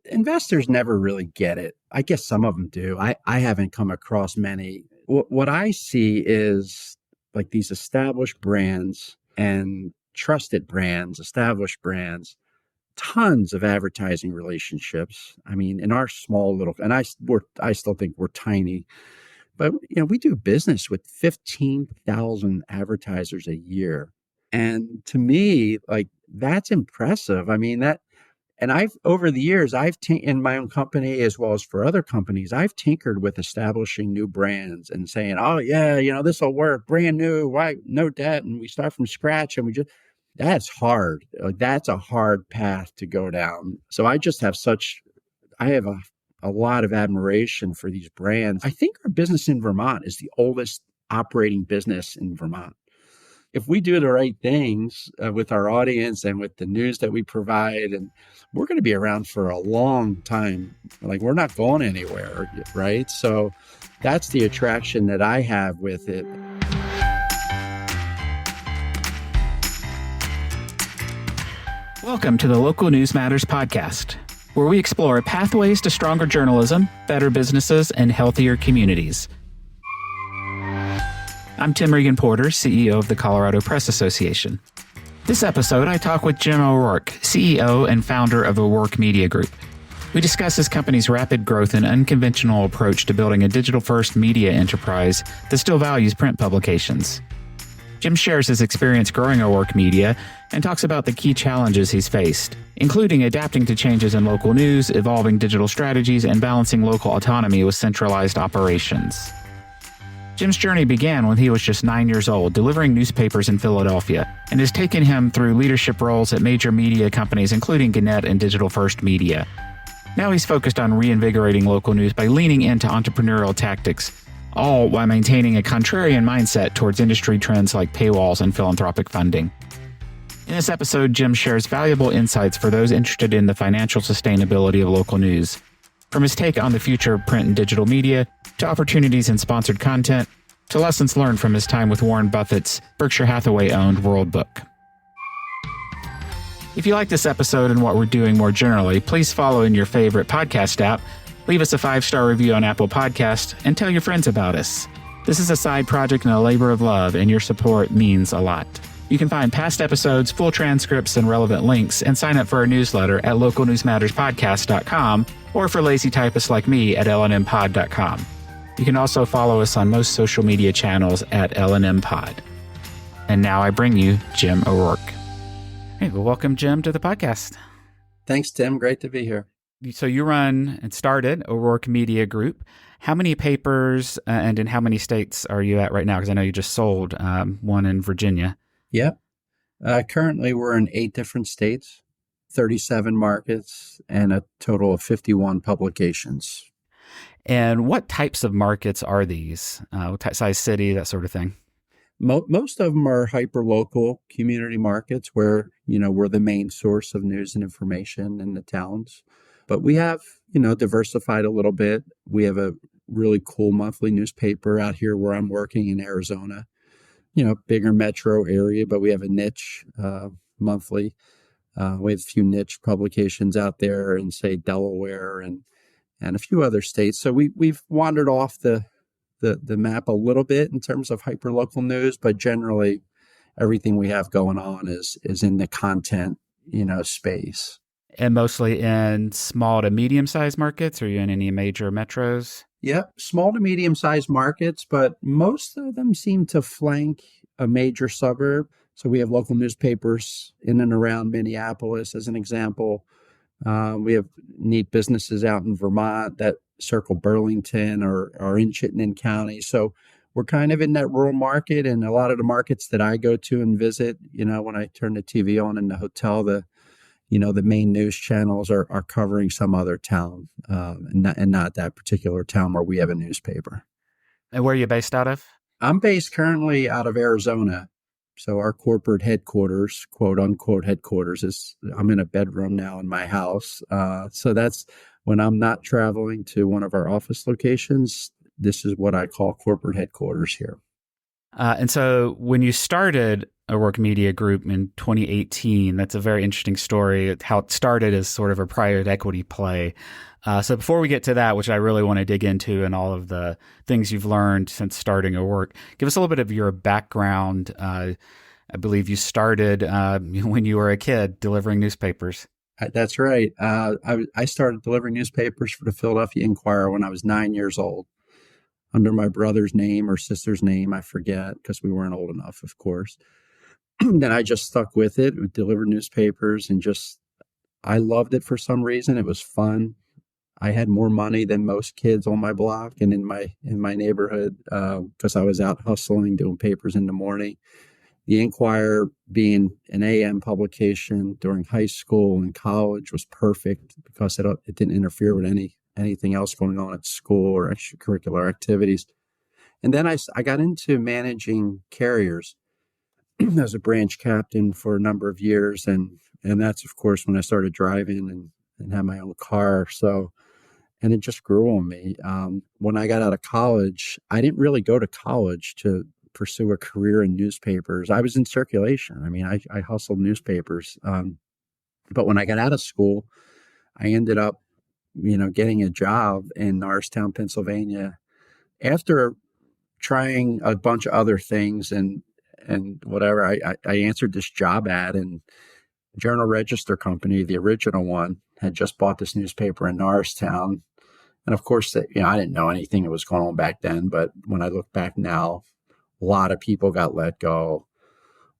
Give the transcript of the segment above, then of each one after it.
investors never really get it. I guess some of them do. I haven't come across many. What I see is like these established brands and trusted brands, established brands, tons of advertising relationships. I mean, in our small little, and I still think we're tiny, but we do business with 15,000 advertisers a year. And to me, like that's impressive. I mean, and over the years, in my own company, as well as for other companies, I've tinkered with establishing new brands and saying, oh yeah, this will work, brand new, right? No debt. And we start from scratch and that's hard. Like that's a hard path to go down. So I have a lot of admiration for these brands. I think our business in Vermont is the oldest operating business in Vermont. If we do the right things with our audience and with the news that we provide, and we're going to be around for a long time. Like we're not going anywhere, right? So that's the attraction that I have with it. Welcome to the Local News Matters podcast, where we explore pathways to stronger journalism, better businesses, and healthier communities. I'm Tim Regan-Porter, CEO of the Colorado Press Association. This episode, I talk with Jim O'Rourke, CEO and founder of O'Rourke Media Group. We discuss his company's rapid growth and unconventional approach to building a digital-first media enterprise that still values print publications. Jim shares his experience growing O'Rourke Media and talks about the key challenges he's faced, including adapting to changes in local news, evolving digital strategies, and balancing local autonomy with centralized operations. Jim's journey began when he was just 9 years old, delivering newspapers in Philadelphia, and has taken him through leadership roles at major media companies, including Gannett and Digital First Media. Now he's focused on reinvigorating local news by leaning into entrepreneurial tactics, all while maintaining a contrarian mindset towards industry trends like paywalls and philanthropic funding. In this episode, Jim shares valuable insights for those interested in the financial sustainability of local news. From his take on the future of print and digital media, to opportunities in sponsored content, to lessons learned from his time with Warren Buffett's Berkshire Hathaway-owned World Book. If you like this episode and what we're doing more generally, please follow in your favorite podcast app, leave us a 5-star review on Apple Podcasts, and tell your friends about us. This is a side project and a labor of love, and your support means a lot. You can find past episodes, full transcripts, and relevant links, and sign up for our newsletter at localnewsmatterspodcast.com, or for lazy typists like me at lnmpod.com. You can also follow us on most social media channels at lnmpod. And now I bring you Jim O'Rourke. Hey, well, welcome, Jim, to the podcast. Thanks, Tim. Great to be here. So you run and started O'Rourke Media Group. How many papers and in how many states are you at right now? Because I know you just sold one in Virginia. Yep. Currently, we're in 8 different states, 37 markets, and a total of 51 publications. And what types of markets are these? What size city, that sort of thing? Most of them are hyper-local community markets where, we're the main source of news and information in the towns. But we have, diversified a little bit. We have a really cool monthly newspaper out here where I'm working in Arizona. Bigger metro area, but we have a niche monthly. We have a few niche publications out there in, say, Delaware and a few other states. So we've wandered off the map a little bit in terms of hyperlocal news, but generally everything we have going on is in the content, space. And mostly in small to medium-sized markets? Are you in any major metros? Yep, small to medium-sized markets, but most of them seem to flank a major suburb. So we have local newspapers in and around Minneapolis, as an example. We have neat businesses out in Vermont that circle Burlington or in Chittenden County. So we're kind of in that rural market, and a lot of the markets that I go to and visit, when I turn the TV on in the hotel, the main news channels are covering some other town, and not that particular town where we have a newspaper. And where are you based out of? I'm based currently out of Arizona. So our corporate headquarters, quote unquote headquarters, I'm in a bedroom now in my house. So that's when I'm not traveling to one of our office locations. This is what I call corporate headquarters here. And so when you started a work media group in 2018, that's a very interesting story. How it started as sort of a private equity play. So before we get to that, which I really want to dig into and all of the things you've learned since starting a work, give us a little bit of your background. I believe you started when you were a kid delivering newspapers. That's right. I started delivering newspapers for the Philadelphia Inquirer when I was 9 years old, under my brother's name or sister's name. I forget because we weren't old enough, of course. Then I just stuck with it, would deliver newspapers, and I loved it for some reason. It was fun. I had more money than most kids on my block and in my neighborhood because I was out hustling, doing papers in the morning. The Inquirer, being an AM publication during high school and college, was perfect because it didn't interfere with anything else going on at school or extracurricular activities. And then I got into managing carriers as a branch captain for a number of years, and that's of course when I started driving and had my own car. And it just grew on me. When I got out of college, I didn't really go to college to pursue a career in newspapers. I was in circulation. I mean, I hustled newspapers. But when I got out of school, I ended up, getting a job in Norristown, Pennsylvania. After trying a bunch of other things and whatever, I answered this job ad, and Journal Register Company, the original one, had just bought this newspaper in Norristown. And of course, I didn't know anything that was going on back then. But when I look back now, a lot of people got let go.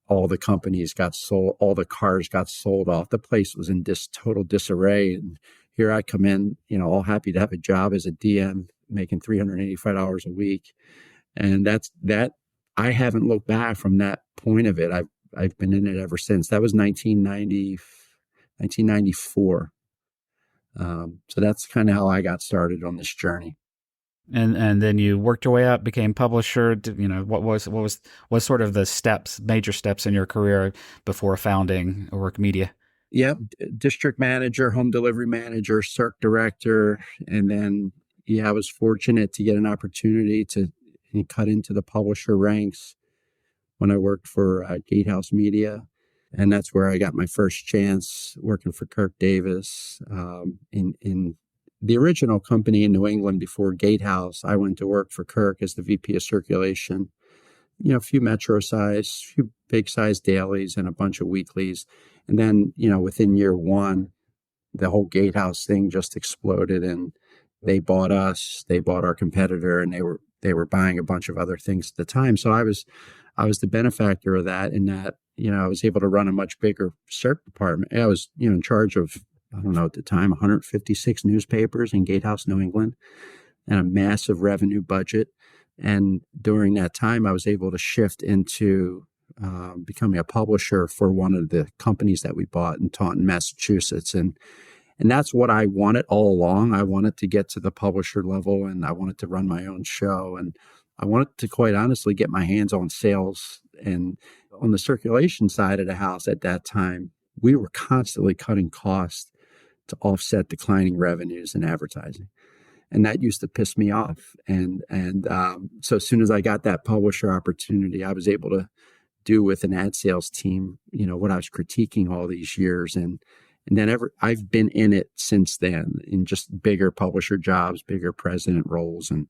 All the companies got sold. All the cars got sold off. The place was in total disarray. And here I come in, all happy to have a job as a DM, making $385 a week. And that I haven't looked back from that point of it. I've been in it ever since. That was 1994. So that's kind of how I got started on this journey. And then you worked your way up, became publisher. What was sort of the major steps in your career before founding Work Media? Yep, district manager, home delivery manager, circ director, and then I was fortunate to get an opportunity to cut into the publisher ranks when I worked for Gatehouse Media. And that's where I got my first chance working for Kirk Davis. In the original company in New England before Gatehouse, I went to work for Kirk as the VP of circulation. A few metro size, a few big size dailies and a bunch of weeklies. And then, within year one, the whole Gatehouse thing just exploded, and they bought us, they bought our competitor, and they were buying a bunch of other things at the time. So I was the benefactor of that, in that, I was able to run a much bigger circ department. I was, in charge of, I don't know, at the time, 156 newspapers in Gatehouse, New England, and a massive revenue budget. And during that time, I was able to shift into becoming a publisher for one of the companies that we bought in Taunton, Massachusetts. And that's what I wanted all along. I wanted to get to the publisher level, and I wanted to run my own show. And I wanted to, quite honestly, get my hands on sales. And on the circulation side of the house at that time, we were constantly cutting costs to offset declining revenues in advertising. And that used to piss me off. And so as soon as I got that publisher opportunity, I was able to do with an ad sales team, what I was critiquing all these years. And then I've been in it since then, in just bigger publisher jobs, bigger president roles. And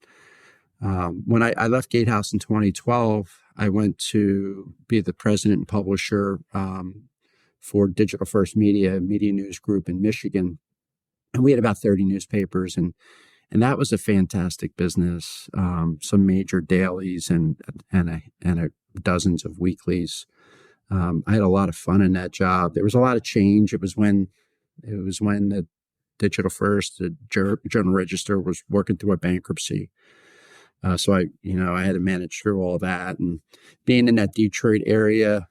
when I left Gatehouse in 2012, I went to be the president and publisher for Digital First Media News Group in Michigan. And we had about 30 newspapers, and that was a fantastic business. Some major dailies and dozens of weeklies. I had a lot of fun in that job. There was a lot of change. It was when the Digital First, the Journal Register, was working through a bankruptcy. So I had to manage through all that, and being in that Detroit area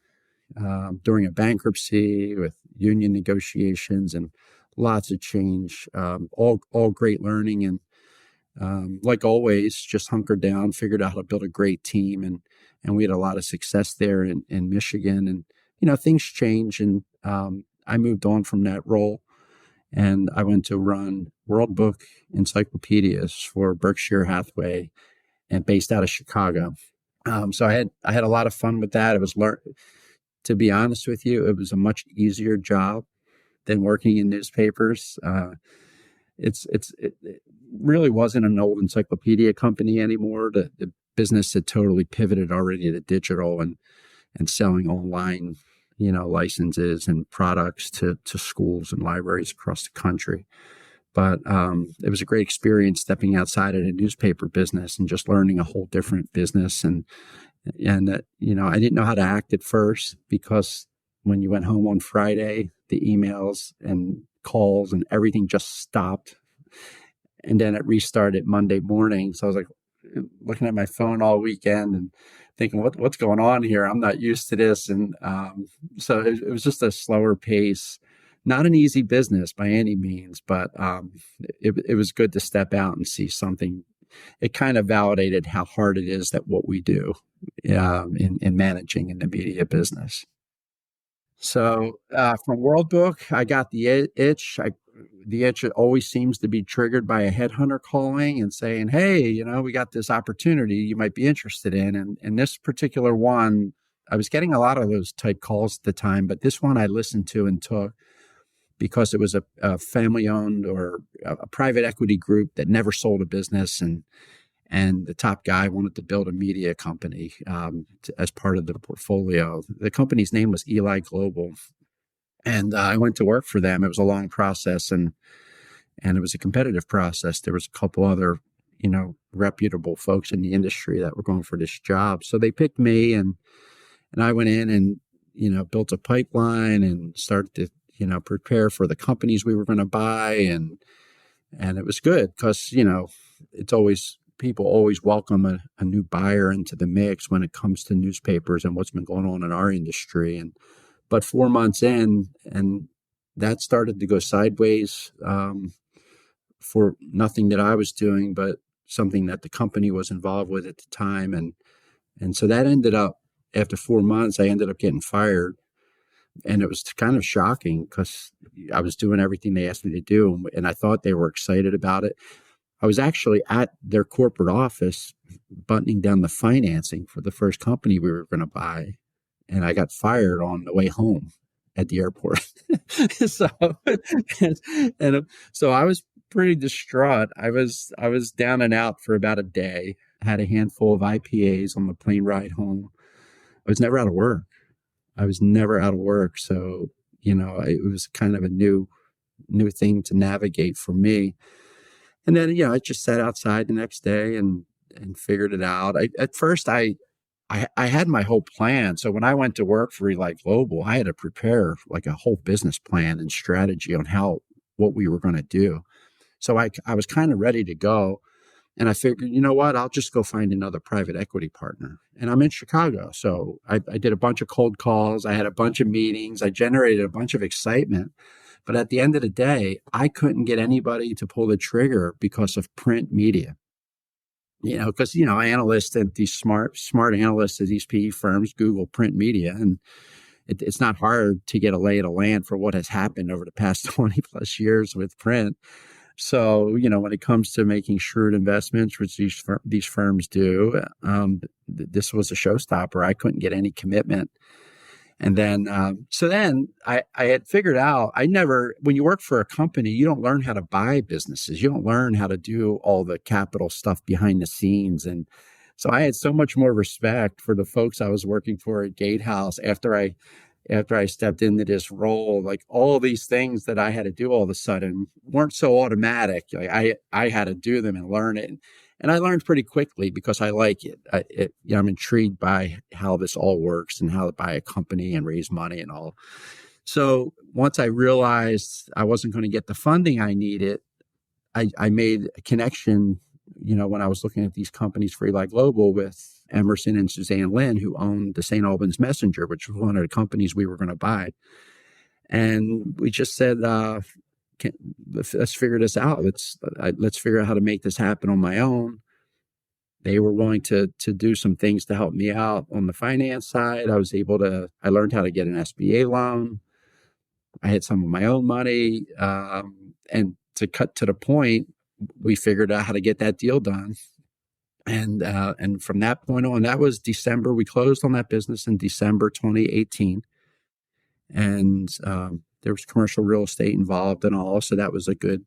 during a bankruptcy with union negotiations and lots of change, all great learning. And like always, just hunkered down, figured out how to build a great team. And we had a lot of success there in Michigan. And, things change. And I moved on from that role, and I went to run World Book Encyclopedias for Berkshire Hathaway, and based out of Chicago. So I had a lot of fun with that. It was to be honest with you, it was a much easier job than working in newspapers. It really wasn't an old encyclopedia company anymore. The business had totally pivoted already to digital and selling online, licenses and products to schools and libraries across the country. But it was a great experience stepping outside of the newspaper business and just learning a whole different business. And I didn't know how to act at first because when you went home on Friday, the emails and calls and everything just stopped. And then it restarted Monday morning. So I was like looking at my phone all weekend and thinking, what's going on here? I'm not used to this. And so it was just a slower pace. Not an easy business by any means, but it was good to step out and see something. It kind of validated how hard it is that what we do in managing in the media business. So from World Book, I got the itch. The itch always seems to be triggered by a headhunter calling and saying, hey, we got this opportunity you might be interested in. And this particular one, I was getting a lot of those type calls at the time, but this one I listened to and took because it was a family-owned or a private equity group that never sold a business. And the top guy wanted to build a media company as part of the portfolio. The company's name was Eli Global. And I went to work for them. It was a long process and it was a competitive process. There was a couple other, reputable folks in the industry that were going for this job. So they picked me and I went in and, built a pipeline and started to, prepare for the companies we were going to buy. And it was good because, it's always, people always welcome a new buyer into the mix when it comes to newspapers and what's been going on in our industry. But 4 months in, and that started to go sideways for nothing that I was doing, but something that the company was involved with at the time. And so that ended up, after 4 months, I ended up getting fired. And it was kind of shocking because I was doing everything they asked me to do. And I thought they were excited about it. I was actually at their corporate office buttoning down the financing for the first company we were going to buy. And I got fired on the way home at the airport. so, so I was pretty distraught. I was down and out for about a day. I had a handful of IPAs on the plane ride home. I was never out of work. So, it was kind of a new thing to navigate for me. And then, I just sat outside the next day and figured it out. At first, I had my whole plan. So when I went to work for Eli Global, I had to prepare like a whole business plan and strategy on what we were going to do. So I was kind of ready to go. And I figured, you know what, I'll just go find another private equity partner. And I'm in Chicago. So I did a bunch of cold calls. I had a bunch of meetings. I generated a bunch of excitement. But at the end of the day, I couldn't get anybody to pull the trigger because of print media. Because, analysts and these smart analysts at these PE firms Google print media, and it's not hard to get a lay of the land for what has happened over the past 20 plus years with print. So, when it comes to making shrewd investments, which these firms do, this was a showstopper. I couldn't get any commitment. And then, I had figured out, when you work for a company, you don't learn how to buy businesses. You don't learn how to do all the capital stuff behind the scenes. And so I had so much more respect for the folks I was working for at Gatehouse after I stepped into this role. Like all these things that I had to do all of a sudden weren't so automatic. Like I had to do them and learn it. And I learned pretty quickly because I like it. I'm intrigued by how this all works and how to buy a company and raise money and all. So once I realized I wasn't going to get the funding I needed, I made a connection, when I was looking at these companies for Eli Global with Emerson and Suzanne Lynn, who owned the St. Albans Messenger, which was one of the companies we were going to buy. And we just said, let's figure this out. Let's figure out how to make this happen on my own. They were willing to do some things to help me out on the finance side. I learned how to get an SBA loan. I had some of my own money. And to cut to the point, we figured out how to get that deal done. And from that point on, that was December. We closed on that business in December 2018, and there was commercial real estate involved and all. So that was a good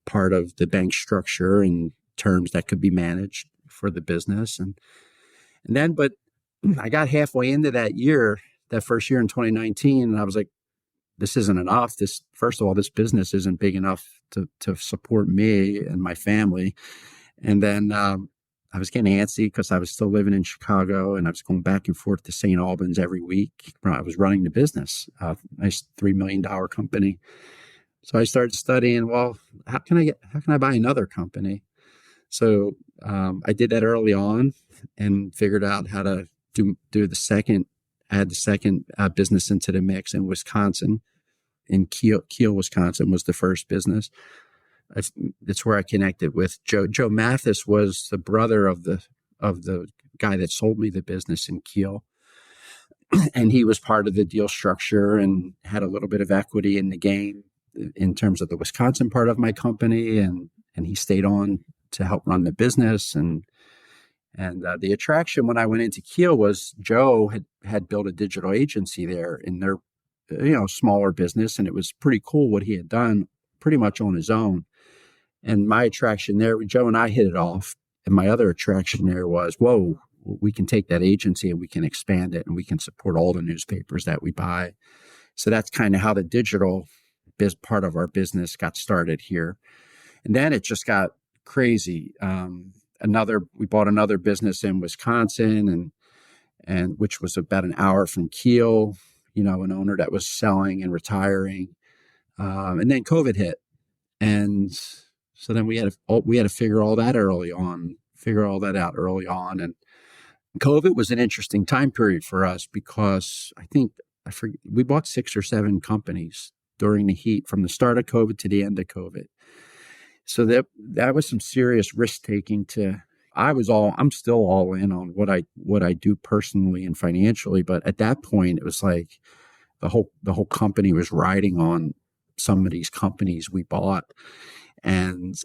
part of the bank structure and terms that could be managed for the business. And then, but I got halfway into that year, that first year in 2019, and I was like, this isn't enough. First of all, this business isn't big enough to support me and my family. And then I was getting antsy because I was still living in Chicago, and I was going back and forth to St. Albans every week. I was running the business, a nice $3 million company. So I started studying, well, how can I buy another company? So I did that early on and figured out how to add the second business into the mix in Wisconsin. In Kiel, Wisconsin was the first business. That's where I connected with Joe. Joe Mathis was the brother of the guy that sold me the business in Kiel. And he was part of the deal structure and had a little bit of equity in the game in terms of the Wisconsin part of my company. And he stayed on to help run the business. And the attraction when I went into Kiel was Joe had built a digital agency there in their, smaller business. And it was pretty cool what he had done pretty much on his own. And my attraction there, Joe and I hit it off. And my other attraction there was, whoa, we can take that agency and we can expand it and we can support all the newspapers that we buy. So that's kind of how the digital part of our business got started here. And then it just got crazy. We bought another business in Wisconsin and which was about an hour from Kiel, an owner that was selling and retiring. And then COVID hit. And so then we had to figure all that out early on. And COVID was an interesting time period for us because we bought 6 or 7 companies during the heat from the start of COVID to the end of COVID. So that was some serious risk taking I'm still all in on what I do personally and financially. But at that point, it was like the whole company was riding on some of these companies we bought. And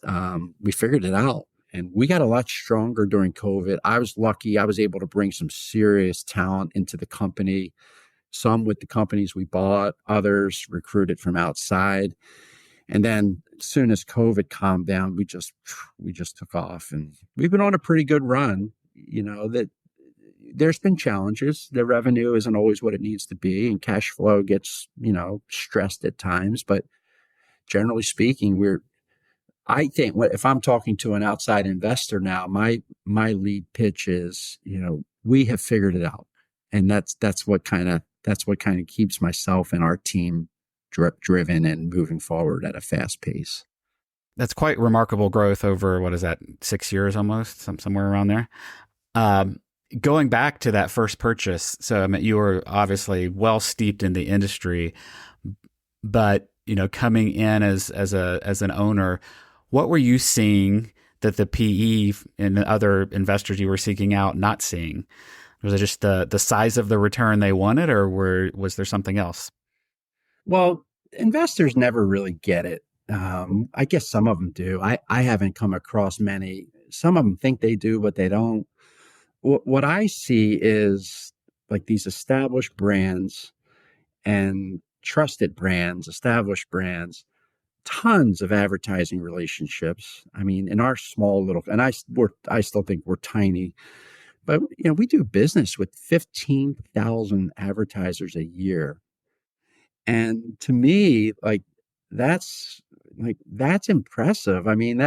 we figured it out. And we got a lot stronger during COVID. I was lucky. I was able to bring some serious talent into the company, some with the companies we bought, others recruited from outside. And then as soon as COVID calmed down, we just took off. And we've been on a pretty good run. That there's been challenges. The revenue isn't always what it needs to be, and cash flow gets, stressed at times. But generally speaking, I think if I'm talking to an outside investor now, my lead pitch is, we have figured it out. And that's what kind of keeps myself and our team driven and moving forward at a fast pace. That's quite remarkable growth over, what is that, 6 years almost, somewhere around there. Going back to that first purchase, so I mean, you were obviously well steeped in the industry, but coming in as an owner, what were you seeing that the PE and the other investors you were seeking out not seeing? Was it just the size of the return they wanted, or was there something else? Well, investors never really get it. I guess some of them do. I haven't come across many. Some of them think they do, but they don't. What I see is like these established brands and trusted brands, established brands, tons of advertising relationships. I mean, in our small little, and I still think we're tiny, but we do business with 15,000 advertisers a year. And to me, that's impressive. I mean,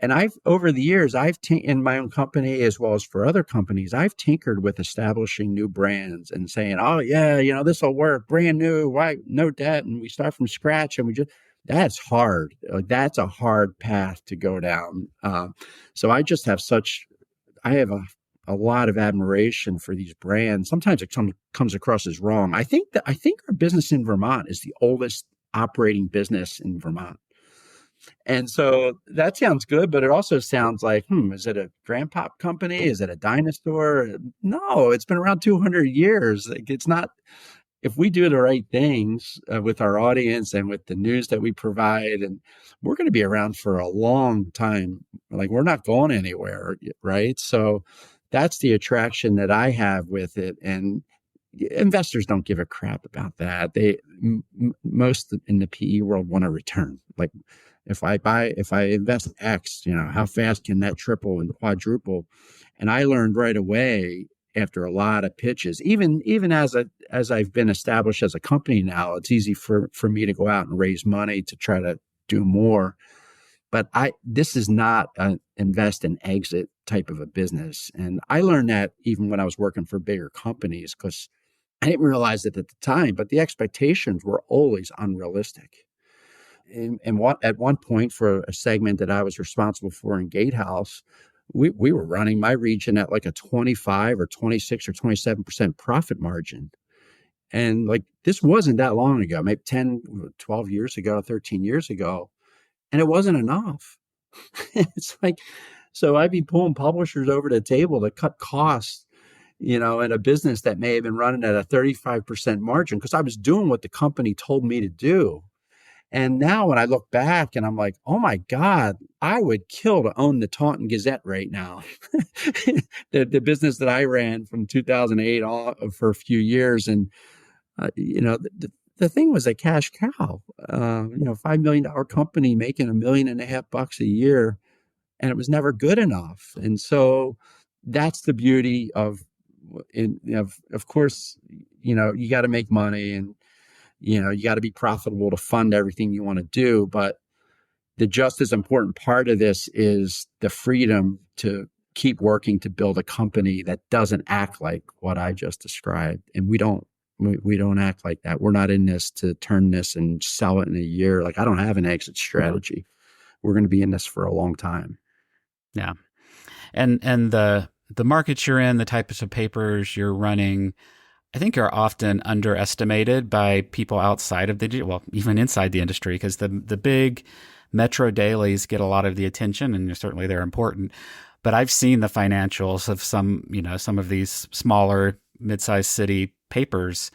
and over the years, in my own company, as well as for other companies, I've tinkered with establishing new brands and saying, oh yeah, this will work, brand new, right? No debt. And we start from scratch and that's hard. That's a hard path to go down. So I just have I have a lot of admiration for these brands. Sometimes it comes across as wrong. I think our business in Vermont is the oldest operating business in Vermont. And so that sounds good, but it also sounds like, is it a grandpop company? Is it a dinosaur? No, it's been around 200 years. It's not, if we do the right things with our audience and with the news that we provide, and we're going to be around for a long time. Like, we're not going anywhere, right? So that's the attraction that I have with it. And investors don't give a crap about that. Most in the PE world want a return. Like, if I invest X, how fast can that triple and quadruple? And I learned right away after a lot of pitches, even as I've been established as a company now, it's easy for me to go out and raise money to try to do more. But this is not an invest and exit type of a business. And I learned that even when I was working for bigger companies, because I didn't realize it at the time, but the expectations were always unrealistic. And at one point, for a segment that I was responsible for in Gatehouse, we were running my region at like a 25 or 26 or 27% profit margin. And like, this wasn't that long ago, maybe 10, 12 years ago, 13 years ago. And it wasn't enough. It's like, so I'd be pulling publishers over the table to cut costs, in a business that may have been running at a 35% margin, because I was doing what the company told me to do. And now when I look back and I'm like, oh my God, I would kill to own the Taunton Gazette right now. the business that I ran from 2008 for a few years. And, the thing was a cash cow, $5 million company making $1.5 million a year, and it was never good enough. And so that's the beauty of course, you got to make money, and, you got to be profitable to fund everything you want to do. But the just as important part of this is the freedom to keep working to build a company that doesn't act like what I just described. And we don't act like that. We're not in this to turn this and sell it in a year. Like, I don't have an exit strategy. We're going to be in this for a long time. Yeah. And the markets you're in, the types of papers you're running, I think are often underestimated by people outside of even inside the industry, because the big metro dailies get a lot of the attention, and certainly they're important. But I've seen the financials of some of these smaller mid-sized city papers,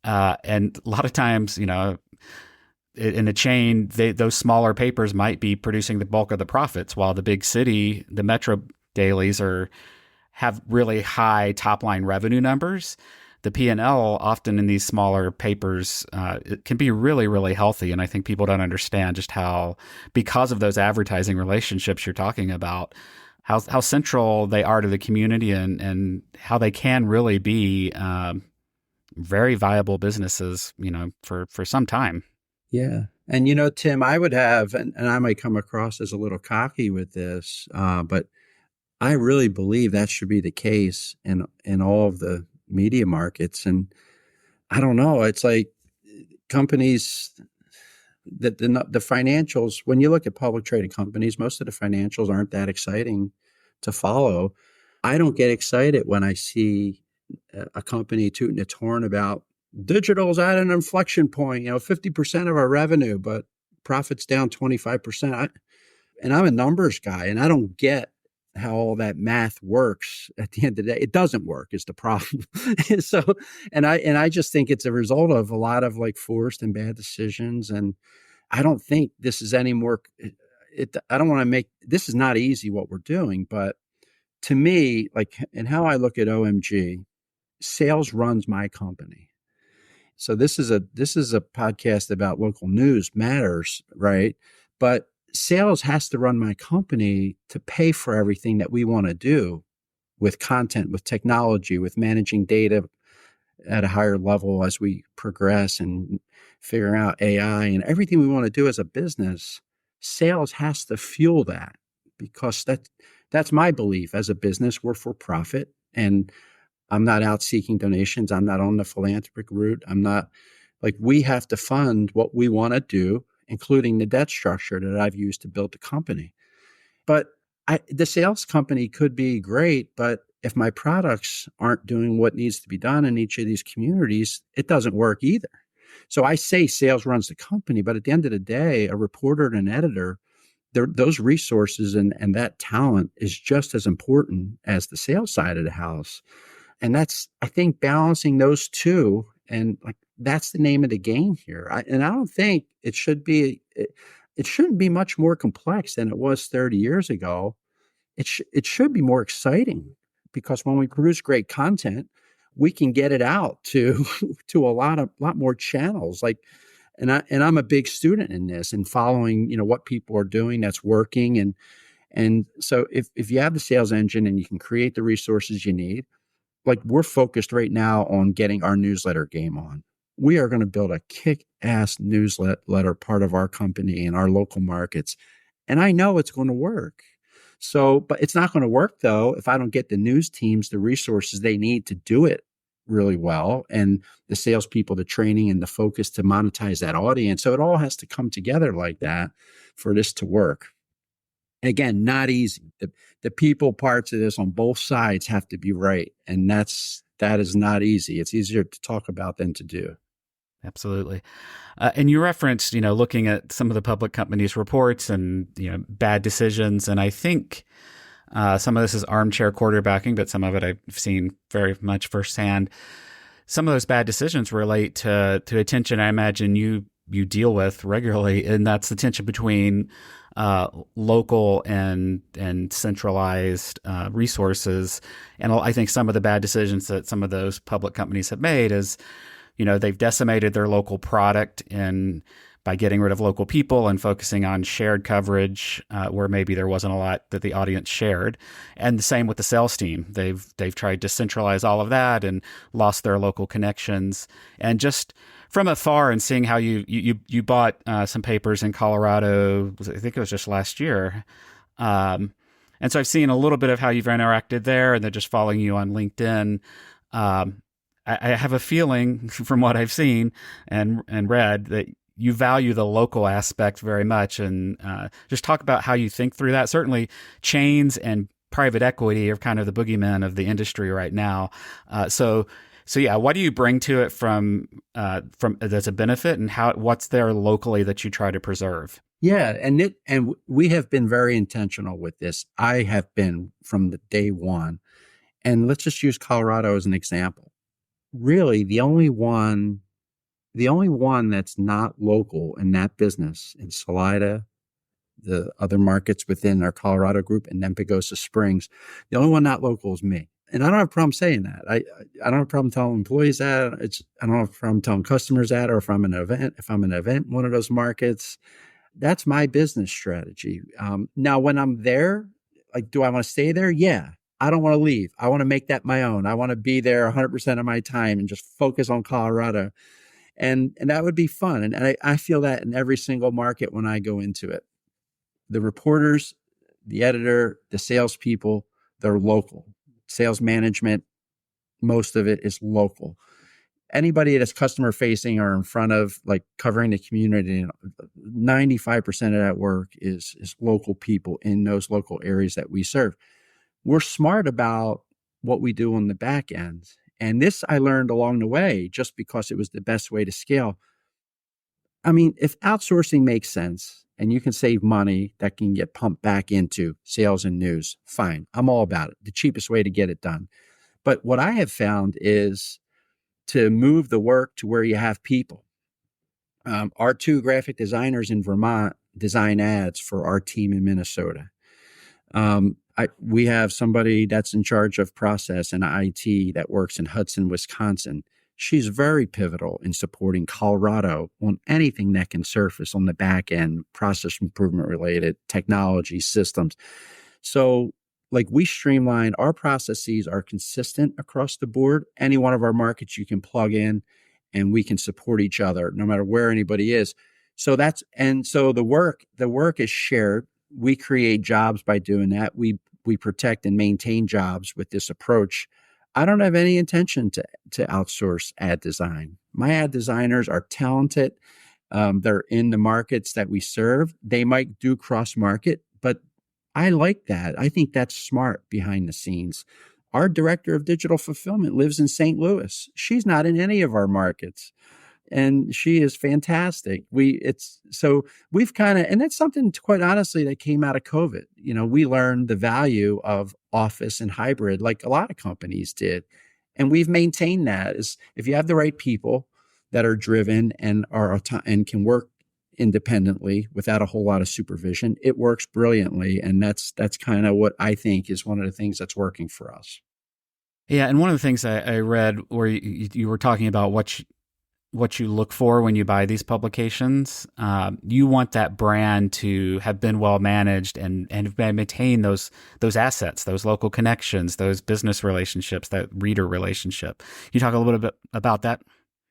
and a lot of times, in the chain, those smaller papers might be producing the bulk of the profits, while the metro dailies have really high top line revenue numbers. The P&L often in these smaller papers, it can be really, really healthy. And I think people don't understand just how, because of those advertising relationships you're talking about, how central they are to the community, and how they can really be very viable businesses, for some time. Yeah. And, Tim, I would have, and I might come across as a little cocky with this, but I really believe that should be the case in all of the media markets. And I don't know, it's like companies that the financials, when you look at public traded companies, most of the financials aren't that exciting to follow. I don't get excited when I see a company tooting its horn about digital's at an inflection point, 50% of our revenue, but profits down 25%. And I'm a numbers guy, and I don't get how all that math works. At the end of the day, it doesn't work is the problem. So, and I just think it's a result of a lot of like forced and bad decisions. And I don't think this is any more, I don't want to make, this is not easy what we're doing, but to me, like, and how I look at OMG, sales runs my company. So this is a podcast about local news matters, right? But sales has to run my company to pay for everything that we want to do with content, with technology, with managing data at a higher level as we progress and figuring out AI and everything we want to do as a business. Sales has to fuel that, because that's my belief. As a business, we're for profit, and I'm not out seeking donations. I'm not on the philanthropic route. I'm not, like, we have to fund what we want to do, including the debt structure that I've used to build the company. But the sales company could be great, but if my products aren't doing what needs to be done in each of these communities, it doesn't work either. So I say sales runs the company, but at the end of the day, a reporter and an editor, those resources and that talent is just as important as the sales side of the house. And that's, I think, balancing those two And like, that's the name of the game here. And I don't think it shouldn't be much more complex than it was 30 years ago. It should be more exciting, because when we produce great content, we can get it out to to a lot more channels. Like, I'm a big student in this and following, what people are doing that's working. And so if you have the sales engine and you can create the resources you need, like, we're focused right now on getting our newsletter game on. We are going to build a kick-ass newsletter part of our company in our local markets. And I know it's going to work. So, but it's not going to work though if I don't get the news teams the resources they need to do it really well, and the salespeople, the training, and the focus to monetize that audience. So it all has to come together like that for this to work. And again, not easy. The people parts of this on both sides have to be right, and that is not easy. It's easier to talk about than to do. Absolutely. And you referenced, looking at some of the public companies' reports and, bad decisions. And I think some of this is armchair quarterbacking, but some of it I've seen very much firsthand. Some of those bad decisions relate to a tension I imagine you deal with regularly, and that's the tension between local and centralized resources. And I think some of the bad decisions that some of those public companies have made is, they've decimated their local product by getting rid of local people and focusing on shared coverage where maybe there wasn't a lot that the audience shared. And the same with the sales team. They've tried to centralize all of that and lost their local connections. And just from afar and seeing how you bought some papers in Colorado, I think it was just last year. And so I've seen a little bit of how you've interacted there, and then just following you on LinkedIn. I have a feeling from what I've seen and read that you value the local aspect very much, and just talk about how you think through that. Certainly chains and private equity are kind of the boogeymen of the industry right now. So yeah, what do you bring to it from as a benefit, and what's there locally that you try to preserve? Yeah. And we have been very intentional with this. I have been from the day one, and let's just use Colorado as an example. Really, the only one that's not local in that business in Salida, the other markets within our Colorado group, and then Pagosa Springs, the only one not local is me. And I don't have a problem saying that. I don't have a problem telling employees that. I don't have a problem telling customers that, or if I'm an event in one of those markets, that's my business strategy. Now, when I'm there, like, do I want to stay there? Yeah. I don't want to leave. I want to make that my own. I want to be there 100% of my time and just focus on Colorado. And that would be fun. And I feel that in every single market when I go into it. The reporters, the editor, the salespeople, they're local. Sales management, most of it is local. Anybody that's customer facing or in front of, like, covering the community, 95% of that work is local people in those local areas that we serve. We're smart about what we do on the back end. And this I learned along the way, just because it was the best way to scale. I mean, if outsourcing makes sense and you can save money that can get pumped back into sales and news, fine. I'm all about it. The cheapest way to get it done. But what I have found is to move the work to where you have people. Our two graphic designers in Vermont design ads for our team in Minnesota. We have somebody that's in charge of process and IT that works in Hudson, Wisconsin. She's very pivotal in supporting Colorado on anything that can surface on the back end, process improvement related, technology, systems. So, like, we streamline, our processes are consistent across the board. Any one of our markets you can plug in, and we can support each other no matter where anybody is. So the work is shared. We create jobs by doing that. We protect and maintain jobs with this approach. I don't have any intention to outsource ad design. My ad designers are talented. They're in the markets that we serve. They might do cross market, but I like that. I think that's smart behind the scenes. Our director of digital fulfillment lives in St. Louis. She's not in any of our markets. And she is fantastic. We've kind of, and that's something, quite honestly, that came out of COVID. We learned the value of office and hybrid, like a lot of companies did. And we've maintained that is if you have the right people that are driven and and can work independently without a whole lot of supervision, it works brilliantly. And that's kind of what I think is one of the things that's working for us. Yeah, and one of the things I read where you were talking about what you look for when you buy these publications, you want that brand to have been well managed and maintain those assets, those local connections, those business relationships, that reader relationship. Can you talk a little bit about that?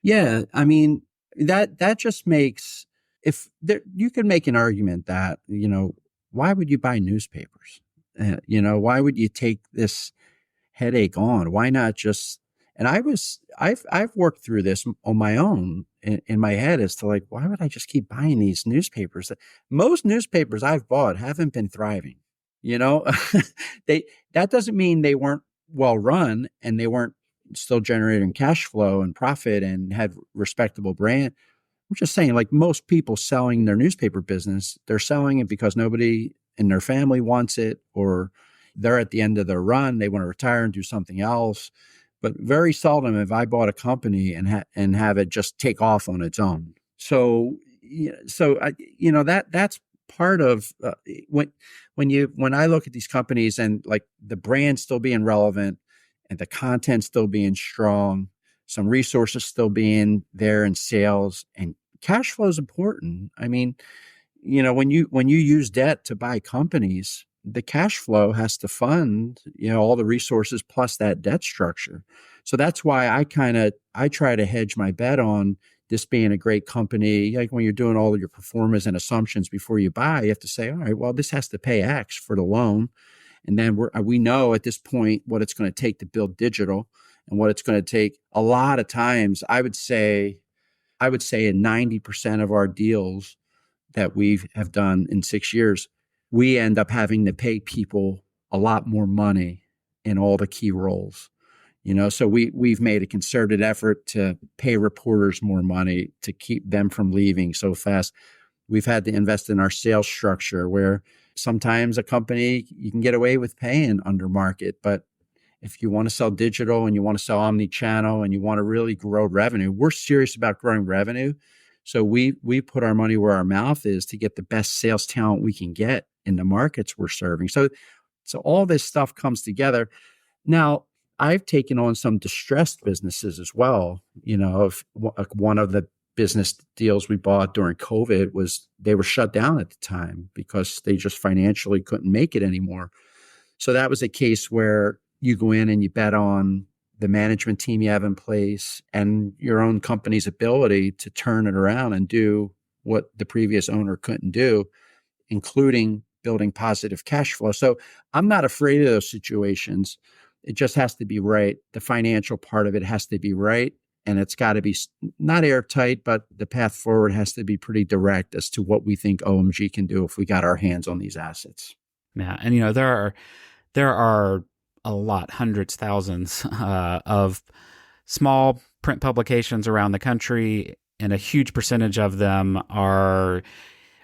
Yeah, I mean that just makes if there, you can make an argument that why would you buy newspapers? Why would you take this headache on? Why not just? And I've worked through this on my own in my head as to like, why would I just keep buying these newspapers? Most newspapers I've bought haven't been thriving. You know, that doesn't mean they weren't well run and they weren't still generating cash flow and profit and had respectable brand. I'm just saying, like most people selling their newspaper business, they're selling it because nobody in their family wants it, or they're at the end of their run. They want to retire and do something else. But very seldom have I bought a company and have it just take off on its own. So that's part of when I look at these companies and like the brand still being relevant and the content still being strong, some resources still being there in sales, and cash flow is important. I mean, when you use debt to buy companies, the cash flow has to fund, all the resources plus that debt structure. So that's why I try to hedge my bet on this being a great company. Like when you're doing all of your performance and assumptions before you buy, you have to say, all right, well, this has to pay X for the loan. And then we know at this point what it's going to take to build digital and what it's going to take. A lot of times, I would say in 90% of our deals that we have done in 6 years, we end up having to pay people a lot more money in all the key roles. So we've made a concerted effort to pay reporters more money to keep them from leaving so fast. We've had to invest in our sales structure where sometimes a company you can get away with paying under market, but if you want to sell digital and you want to sell omni-channel and you want to really grow revenue, we're serious about growing revenue. So we put our money where our mouth is to get the best sales talent we can get in the markets we're serving. So all this stuff comes together. Now, I've taken on some distressed businesses as well. If one of the business deals we bought during COVID was they were shut down at the time because they just financially couldn't make it anymore. So that was a case where you go in and you bet on the management team you have in place and your own company's ability to turn it around and do what the previous owner couldn't do, including building positive cash flow. So I'm not afraid of those situations. It just has to be right. The financial part of it has to be right. And it's got to be not airtight, but the path forward has to be pretty direct as to what we think OMG can do if we got our hands on these assets. Yeah. And, there are a lot, hundreds, thousands of small print publications around the country, and a huge percentage of them are,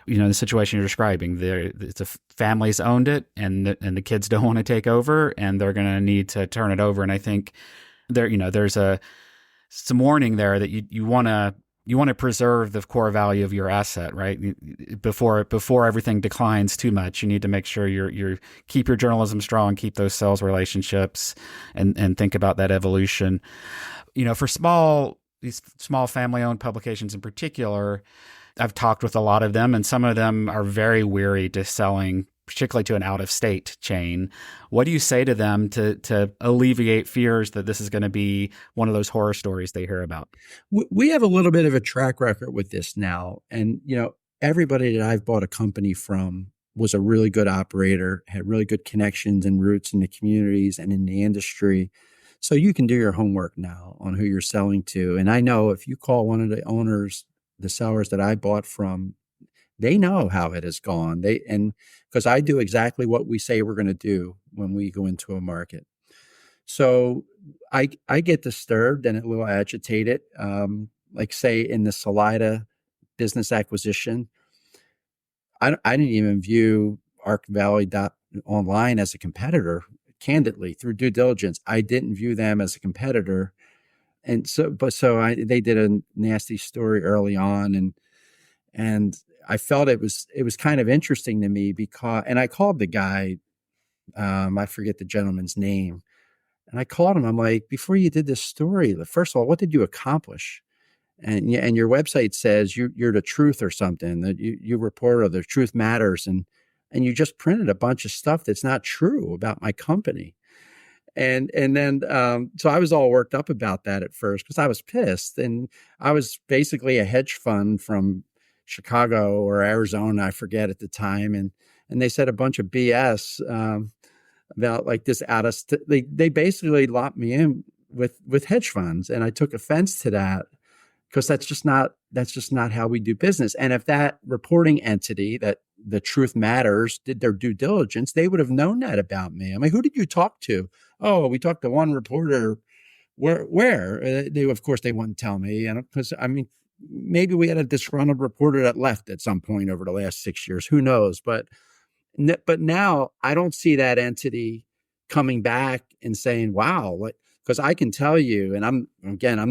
the situation you're describing. It's a family's owned it, and the kids don't want to take over, and they're going to need to turn it over. And I think there's some warning there that you want to preserve the core value of your asset, right? Before everything declines too much, you need to make sure you keep your journalism strong, keep those sales relationships, and think about that evolution. For these small family-owned publications in particular, I've talked with a lot of them, and some of them are very weary to selling, particularly to an out-of-state chain. What do you say to them to alleviate fears that this is going to be one of those horror stories they hear about? We have a little bit of a track record with this now. And, everybody that I've bought a company from was a really good operator, had really good connections and roots in the communities and in the industry. So you can do your homework now on who you're selling to. And I know if you call one of the owners, the sellers that I bought from, they know how it has gone. Because I do exactly what we say we're going to do when we go into a market. So I get disturbed and a little agitated. Like say in the Salida business acquisition, I didn't even view Arc Valley Online as a competitor candidly through due diligence, I didn't view them as a competitor. And they did a nasty story early on, and I felt it was kind of interesting to me and I called the guy, I forget the gentleman's name, and I called him. I'm like, before you did this story, first of all, what did you accomplish? And your website says you're the truth or something, that you report, or the truth matters, and you just printed a bunch of stuff that's not true about my company. And then so I was all worked up about that at first because I was pissed, and I was basically a hedge fund from Chicago or Arizona, I forget at the time, and they said a bunch of BS about like this they basically locked me in with hedge funds, and I took offense to that because that's just not how we do business. And if that reporting entity, that the Truth Matters, did their due diligence, they would have known that about me. I mean, who did you talk to? Oh, we talked to one reporter. Where? Of course, they wouldn't tell me. And because, I mean, maybe we had a disgruntled reporter that left at some point over the last 6 years. Who knows? But now I don't see that entity coming back and saying, wow, because I can tell you, and I'm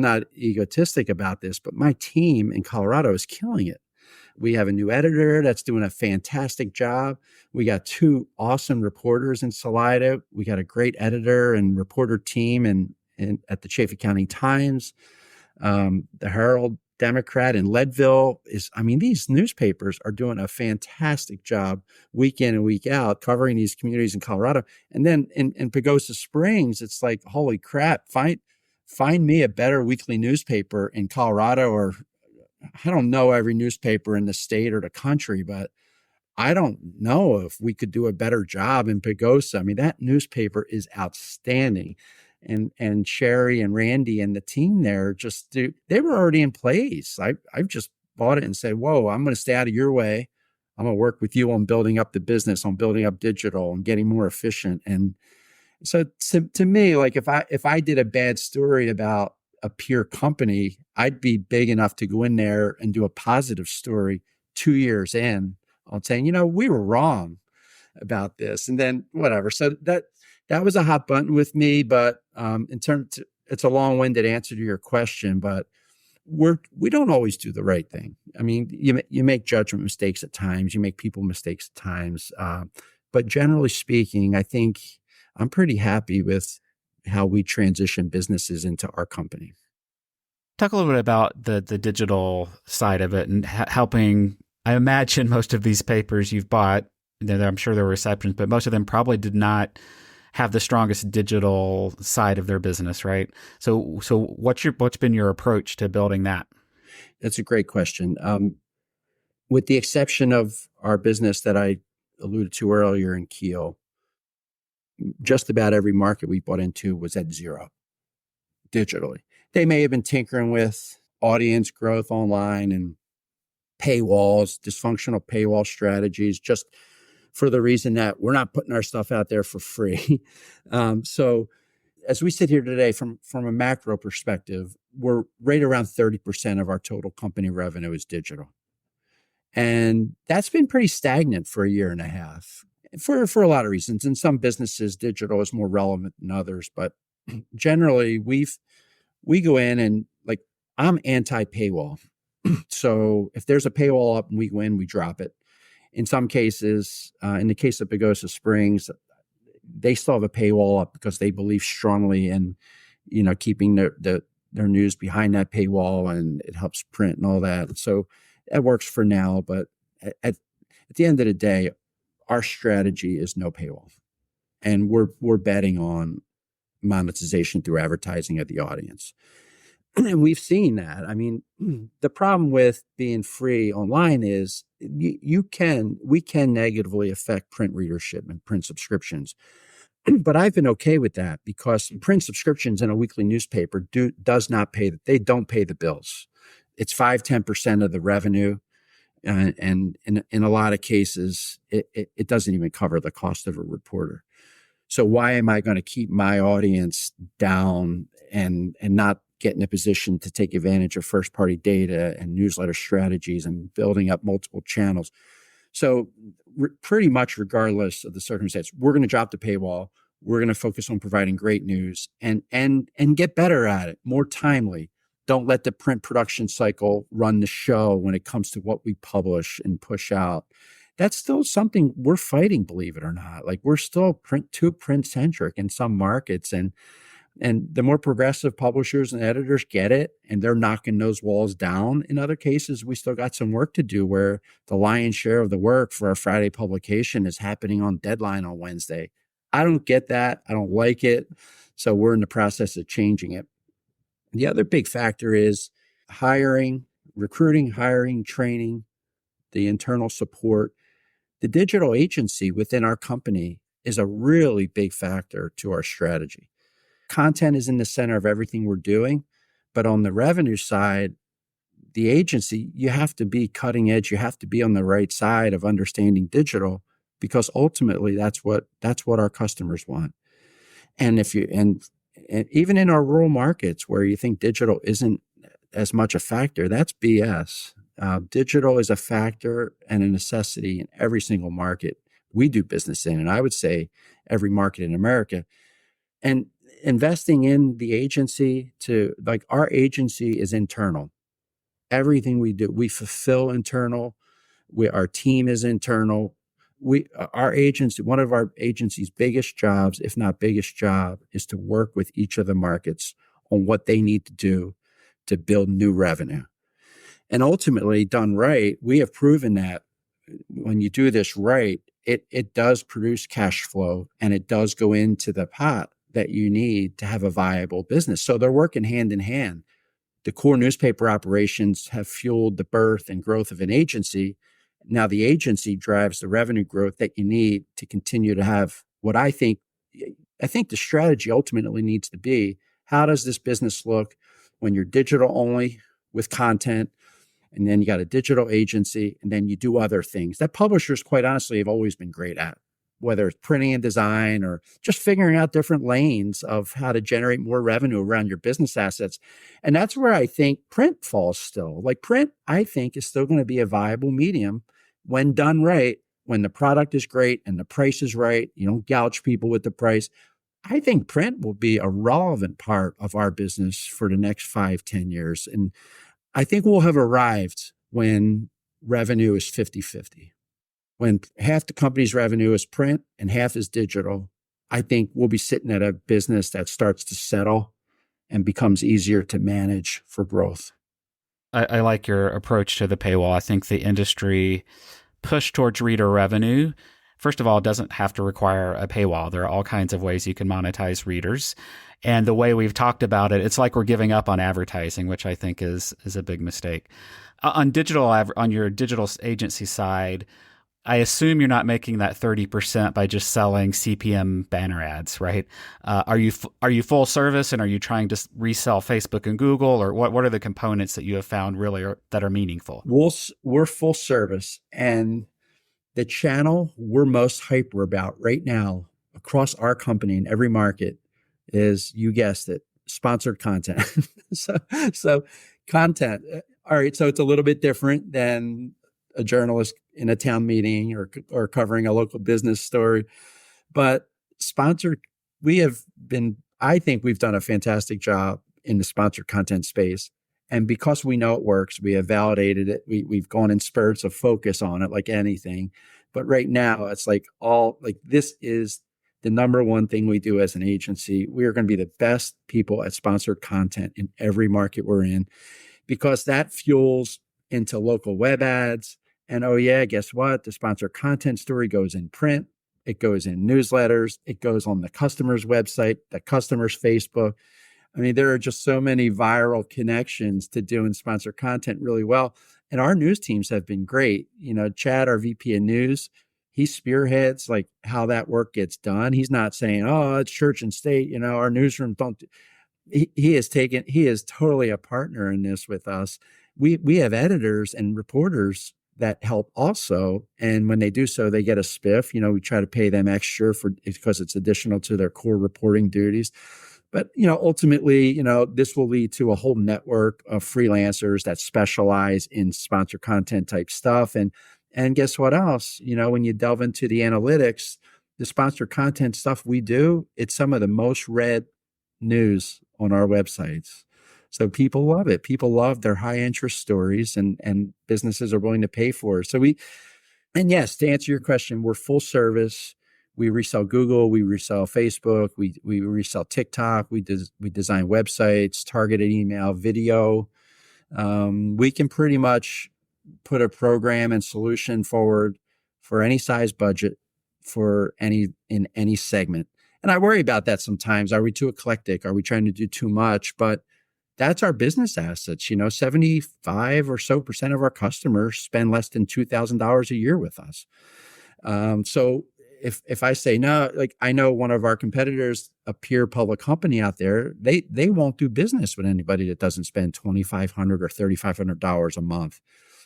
not egotistic about this, but my team in Colorado is killing it. We have a new editor that's doing a fantastic job. We got 2 awesome reporters in Salida. We got a great editor and reporter team at the Chaffey County Times, the Herald Democrat in Leadville these newspapers are doing a fantastic job week in and week out covering these communities in Colorado. And then in Pagosa Springs, it's like, holy crap, find me a better weekly newspaper in Colorado, or I don't know every newspaper in the state or the country, but I don't know if we could do a better job in Pagosa. I mean, that newspaper is outstanding. And Sherry and Randy and the team there they were already in place. I've just bought it and said, whoa, I'm going to stay out of your way. I'm going to work with you on building up the business, on building up digital and getting more efficient. And so to me, like if I did a bad story about a peer company, I'd be big enough to go in there and do a positive story 2 years in on saying, we were wrong about this, and then whatever. So that was a hot button with me, but it's a long-winded answer to your question, but we don't always do the right thing. I mean, you make judgment mistakes at times, you make people mistakes at times, but generally speaking, I think I'm pretty happy with how we transition businesses into our company. Talk a little bit about the digital side of it and helping. I imagine most of these papers you've bought, I'm sure there were exceptions, but most of them probably did not have the strongest digital side of their business, right? So what's been your approach to building that? That's a great question. With the exception of our business that I alluded to earlier in Kiel, just about every market we bought into was at zero digitally. They may have been tinkering with audience growth online and paywalls, dysfunctional paywall strategies, just for the reason that we're not putting our stuff out there for free. So as we sit here today, from a macro perspective, we're right around 30% of our total company revenue is digital. And that's been pretty stagnant for a year and a half for a lot of reasons. In some businesses, digital is more relevant than others, but generally we go in and like, I'm anti-paywall. So if there's a paywall up and we go in, we drop it. In some cases, in the case of Pagosa Springs, they still have a paywall up because they believe strongly in, keeping their news behind that paywall, and it helps print and all that. So that works for now. But at the end of the day, our strategy is no paywall, and we're betting on monetization through advertising of the audience. And we've seen that. I mean, the problem with being free online is we can negatively affect print readership and print subscriptions. But I've been okay with that because print subscriptions in a weekly newspaper they don't pay the bills. It's 5-10% of the revenue. And in a lot of cases, it doesn't even cover the cost of a reporter. So why am I going to keep my audience down and not get in a position to take advantage of first-party data and newsletter strategies and building up multiple channels? So pretty much regardless of the circumstance, we're going to drop the paywall. We're going to focus on providing great news and get better at it, more timely. Don't let the print production cycle run the show when it comes to what we publish and push out. That's still something we're fighting, believe it or not. Like, we're still too print centric in some markets, and the more progressive publishers and editors get it, and they're knocking those walls down. In other cases, we still got some work to do where the lion's share of the work for our Friday publication is happening on deadline on Wednesday. I don't get that. I don't like it. So we're in the process of changing it. The other big factor is recruiting, hiring, training, the internal support. The digital agency within our company is a really big factor to our strategy. Content is in the center of everything we're doing, but on the revenue side, the agency, you have to be cutting edge. You have to be on the right side of understanding digital, because ultimately that's what our customers want. And and even in our rural markets where you think digital isn't as much a factor, that's BS. Digital is a factor and a necessity in every single market we do business in, and I would say every market in America. And investing in the agency our agency is internal. Everything we do, we fulfill internal. Our team is internal. Our agency, one of our agency's biggest jobs, if not biggest job, is to work with each of the markets on what they need to do to build new revenue. And ultimately, done right, we have proven that when you do this right, it does produce cash flow, and it does go into the pot that you need to have a viable business. So they're working hand in hand. The core newspaper operations have fueled the birth and growth of an agency. Now the agency drives the revenue growth that you need to continue to have what I think the strategy ultimately needs to be. How does this business look when you're digital only with content, and then you got a digital agency, and then you do other things that publishers, quite honestly, have always been great at, whether it's printing and design or just figuring out different lanes of how to generate more revenue around your business assets. And that's where I think print falls still. Like, print, I think, is still going to be a viable medium when done right, when the product is great and the price is right. You don't gouge people with the price. I think print will be a relevant part of our business for the next 5-10 years. And I think we'll have arrived when revenue is 50-50. When half the company's revenue is print and half is digital, I think we'll be sitting at a business that starts to settle and becomes easier to manage for growth. I like your approach to the paywall. I think the industry push towards reader revenue, first of all, doesn't have to require a paywall. There are all kinds of ways you can monetize readers. And the way we've talked about it, it's like we're giving up on advertising, which I think is a big mistake. On your digital agency side, I assume you're not making that 30% by just selling CPM banner ads, right? Are you full service, and are you trying to resell Facebook and Google, or what are the components that you have found really that are meaningful? We're full service, and the channel we're most hyper about right now across our company in every market is, you guessed it, sponsored content. so content. All right. So it's a little bit different than a journalist in a town meeting or covering a local business story, but sponsored, I think we've done a fantastic job in the sponsored content space. And because we know it works, we have validated it. We've gone in spurts of focus on it, like anything. But right now, it's this is the number one thing we do as an agency. We are going to be the best people at sponsored content in every market we're in, because that fuels into local web ads. And oh yeah, guess what? The sponsored content story goes in print. It goes in newsletters. It goes on the customer's website, the customer's Facebook. I mean, there are just so many viral connections to doing sponsored content really well. And our news teams have been great. Chad, our VP of news, he spearheads like how that work gets done. He's not saying, oh, it's church and state, our newsroom don't. He is totally a partner in this with us. We have editors and reporters that help also. And when they do so, they get a spiff. We try to pay them extra because it's additional to their core reporting duties. But, ultimately, this will lead to a whole network of freelancers that specialize in sponsored content type stuff. And guess what else? When you delve into the analytics, the sponsored content stuff we do, it's some of the most read news on our websites. So people love it. People love their high interest stories, and businesses are willing to pay for it. And yes, to answer your question, we're full service. We resell Google, we resell Facebook, we resell TikTok, we design websites, targeted email, video. We can pretty much put a program and solution forward for any size budget in any segment. And I worry about that sometimes. Are we too eclectic? Are we trying to do too much? But that's our business assets. 75% or so of our customers spend less than $2,000 a year with us. So if I say no, like I know one of our competitors, a peer public company out there, they won't do business with anybody that doesn't spend $2,500 or $3,500 a month.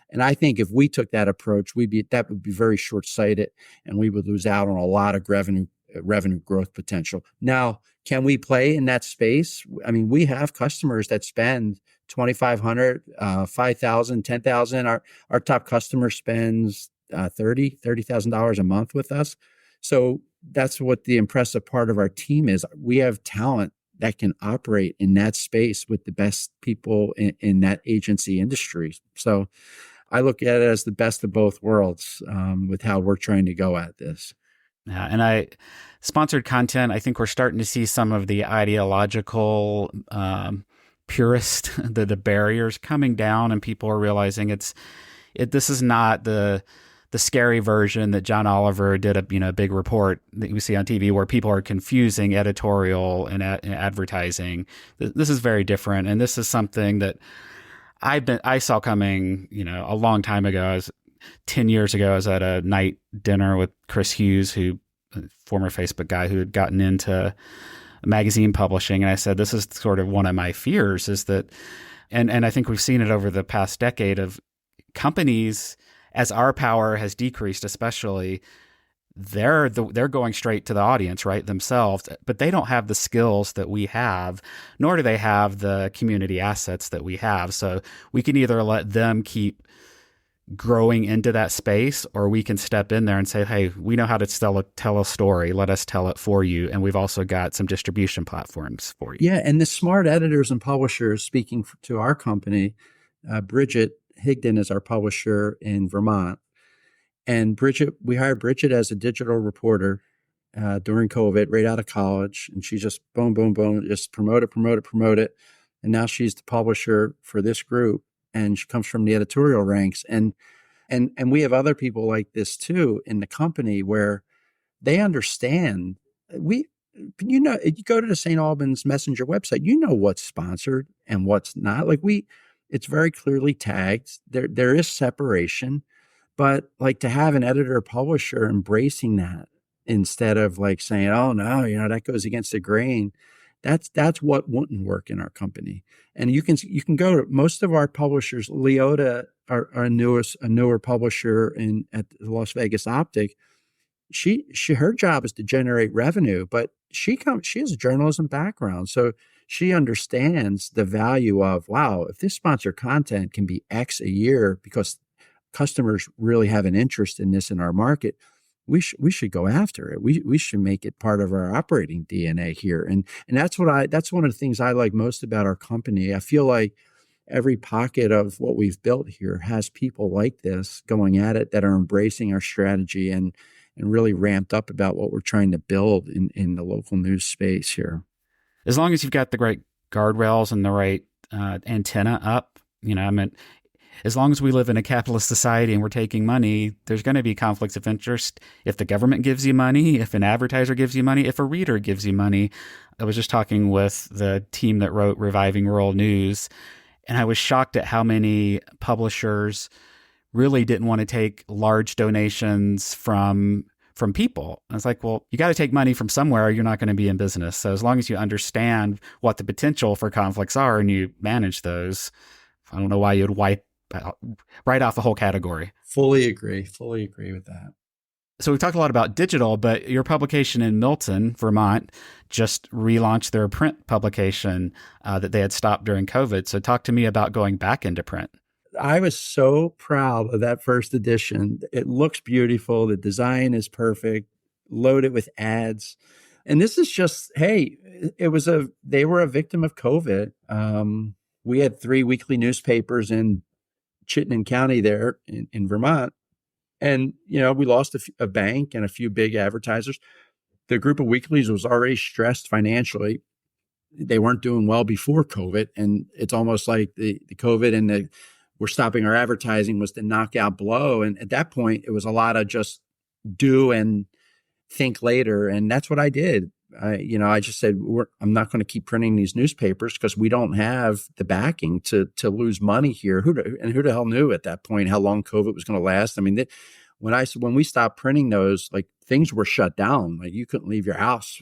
And I think if we took that approach, that would be very short-sighted, and we would lose out on a lot of revenue growth potential. Now, can we play in that space? I mean, we have customers that spend $2,500, $5,000, $10,000. Our top customer spends $30,000 a month with us. So that's what the impressive part of our team is. We have talent that can operate in that space with the best people in that agency industry. So I look at it as the best of both worlds with how we're trying to go at this. Yeah, and sponsored content, I think we're starting to see some of the ideological purist, the barriers coming down, and people are realizing this is not the scary version that John Oliver did a big report that we see on TV where people are confusing editorial and advertising. This is very different, and this is something that I saw coming, a long time ago. 10 years ago, I was at a night dinner with Chris Hughes, a former Facebook guy who had gotten into magazine publishing. And I said, this is sort of one of my fears is that, and I think we've seen it over the past decade of companies, as our power has decreased, especially, they're going straight to the audience, right, themselves, but they don't have the skills that we have, nor do they have the community assets that we have. So we can either let them keep growing into that space, or we can step in there and say, hey, we know how to tell a story. Let us tell it for you. And we've also got some distribution platforms for you. Yeah. And the smart editors and publishers, speaking to our company, Bridget Higdon is our publisher in Vermont. And we hired Bridget as a digital reporter during COVID, right out of college. And she just boom, boom, boom, just promote it. And now she's the publisher for this group. And she comes from the editorial ranks. And we have other people like this too in the company where they understand. You go to the St. Albans Messenger website, what's sponsored and what's not. It's very clearly tagged. There is separation, but to have an editor or publisher embracing that instead of saying, oh no, that goes against the grain. That's what wouldn't work in our company. And you can go to most of our publishers. Leota, a newer publisher at the Las Vegas Optic. Her job is to generate revenue, but she has a journalism background, so she understands the value of, wow, if this sponsored content can be X a year because customers really have an interest in this in our market, we should go after it. We should make it part of our operating DNA here. And that's one of the things I like most about our company. I feel like every pocket of what we've built here has people like this going at it that are embracing our strategy and really ramped up about what we're trying to build in the local news space here. As long as you've got the right guardrails and the right antenna up, as long as we live in a capitalist society and we're taking money, there's going to be conflicts of interest. If the government gives you money, if an advertiser gives you money, if a reader gives you money. I was just talking with the team that wrote Reviving Rural News, and I was shocked at how many publishers really didn't want to take large donations from people. I was like, well, you got to take money from somewhere or you're not going to be in business. So as long as you understand what the potential for conflicts are and you manage those, I don't know why you'd write off the whole category. Fully agree with that. So we've talked a lot about digital, but your publication in Milton, Vermont, just relaunched their print publication that they had stopped during COVID. So talk to me about going back into print. I was so proud of that first edition. It looks beautiful. The design is perfect. loaded with ads. And this is just, hey, they were a victim of COVID. We had 3 weekly newspapers in Chittenden County there in Vermont. And, we lost a bank and a few big advertisers. The group of weeklies was already stressed financially. They weren't doing well before COVID. And it's almost like the COVID and we're stopping our advertising was the knockout blow. And at that point, it was a lot of just do and think later. And that's what I did. I just said, I'm not going to keep printing these newspapers because we don't have the backing to lose money here. Who the hell knew at that point how long COVID was going to last? I mean, when we stopped printing those, like things were shut down. Like you couldn't leave your house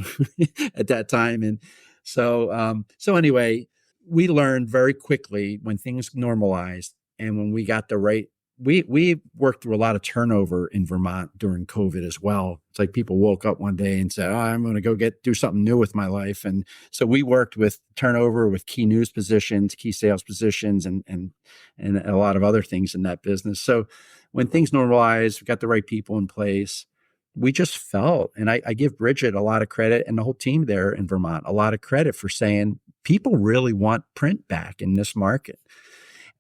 at that time. And so anyway, we learned very quickly when things normalized and when we got the right. We worked through a lot of turnover in Vermont during COVID as well. It's like people woke up one day and said, I'm going to go do something new with my life. And so we worked with turnover with key news positions, key sales positions, and a lot of other things in that business. So when things normalized, we got the right people in place. We just felt, and I give Bridget a lot of credit and the whole team there in Vermont, a lot of credit for saying people really want print back in this market.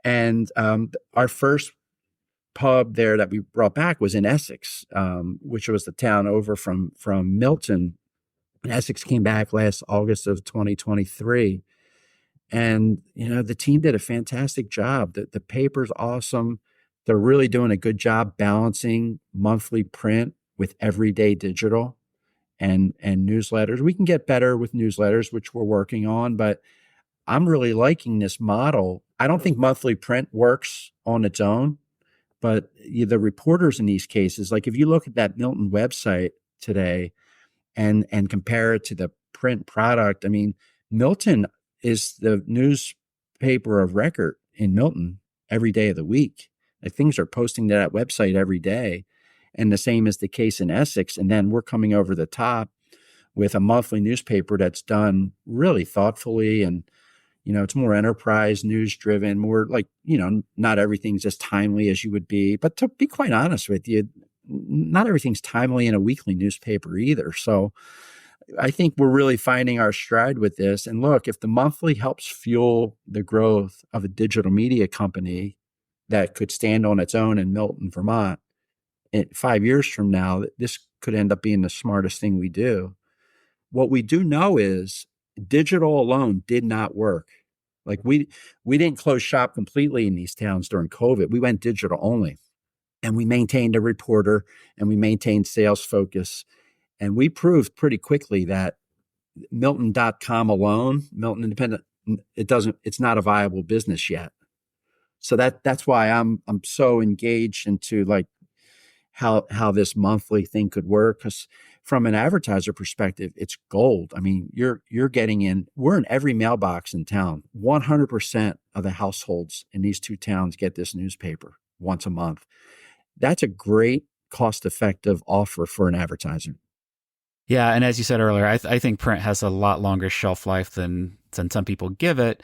And our first pub there that we brought back was in Essex, which was the town over from Milton. And Essex came back last August of 2023. And, the team did a fantastic job. The paper's awesome. They're really doing a good job balancing monthly print with everyday digital and newsletters. We can get better with newsletters, which we're working on, but I'm really liking this model. I don't think monthly print works on its own. But the reporters in these cases, like if you look at that Milton website today and compare it to the print product, I mean, Milton is the newspaper of record in Milton every day of the week. Like things are posting to that website every day. And the same is the case in Essex. And then we're coming over the top with a monthly newspaper that's done really thoughtfully and it's more enterprise, news driven, more like, not everything's as timely as you would be. But to be quite honest with you, not everything's timely in a weekly newspaper either. So I think we're really finding our stride with this. And look, if the monthly helps fuel the growth of a digital media company that could stand on its own in Milton, Vermont, 5 years from now, this could end up being the smartest thing we do. What we do know is digital alone did not work. Like we didn't close shop completely in these towns during COVID. We went digital only, and we maintained a reporter and we maintained sales focus. And we proved pretty quickly that Milton.com alone, Milton Independent, it's not a viable business yet. So that's why I'm so engaged into like how this monthly thing could work. Because from an advertiser perspective, it's gold. I mean, we're in every mailbox in town. 100% of the households in these 2 towns get this newspaper once a month. That's a great cost-effective offer for an advertiser. Yeah, and as you said earlier, I think print has a lot longer shelf life than some people give it.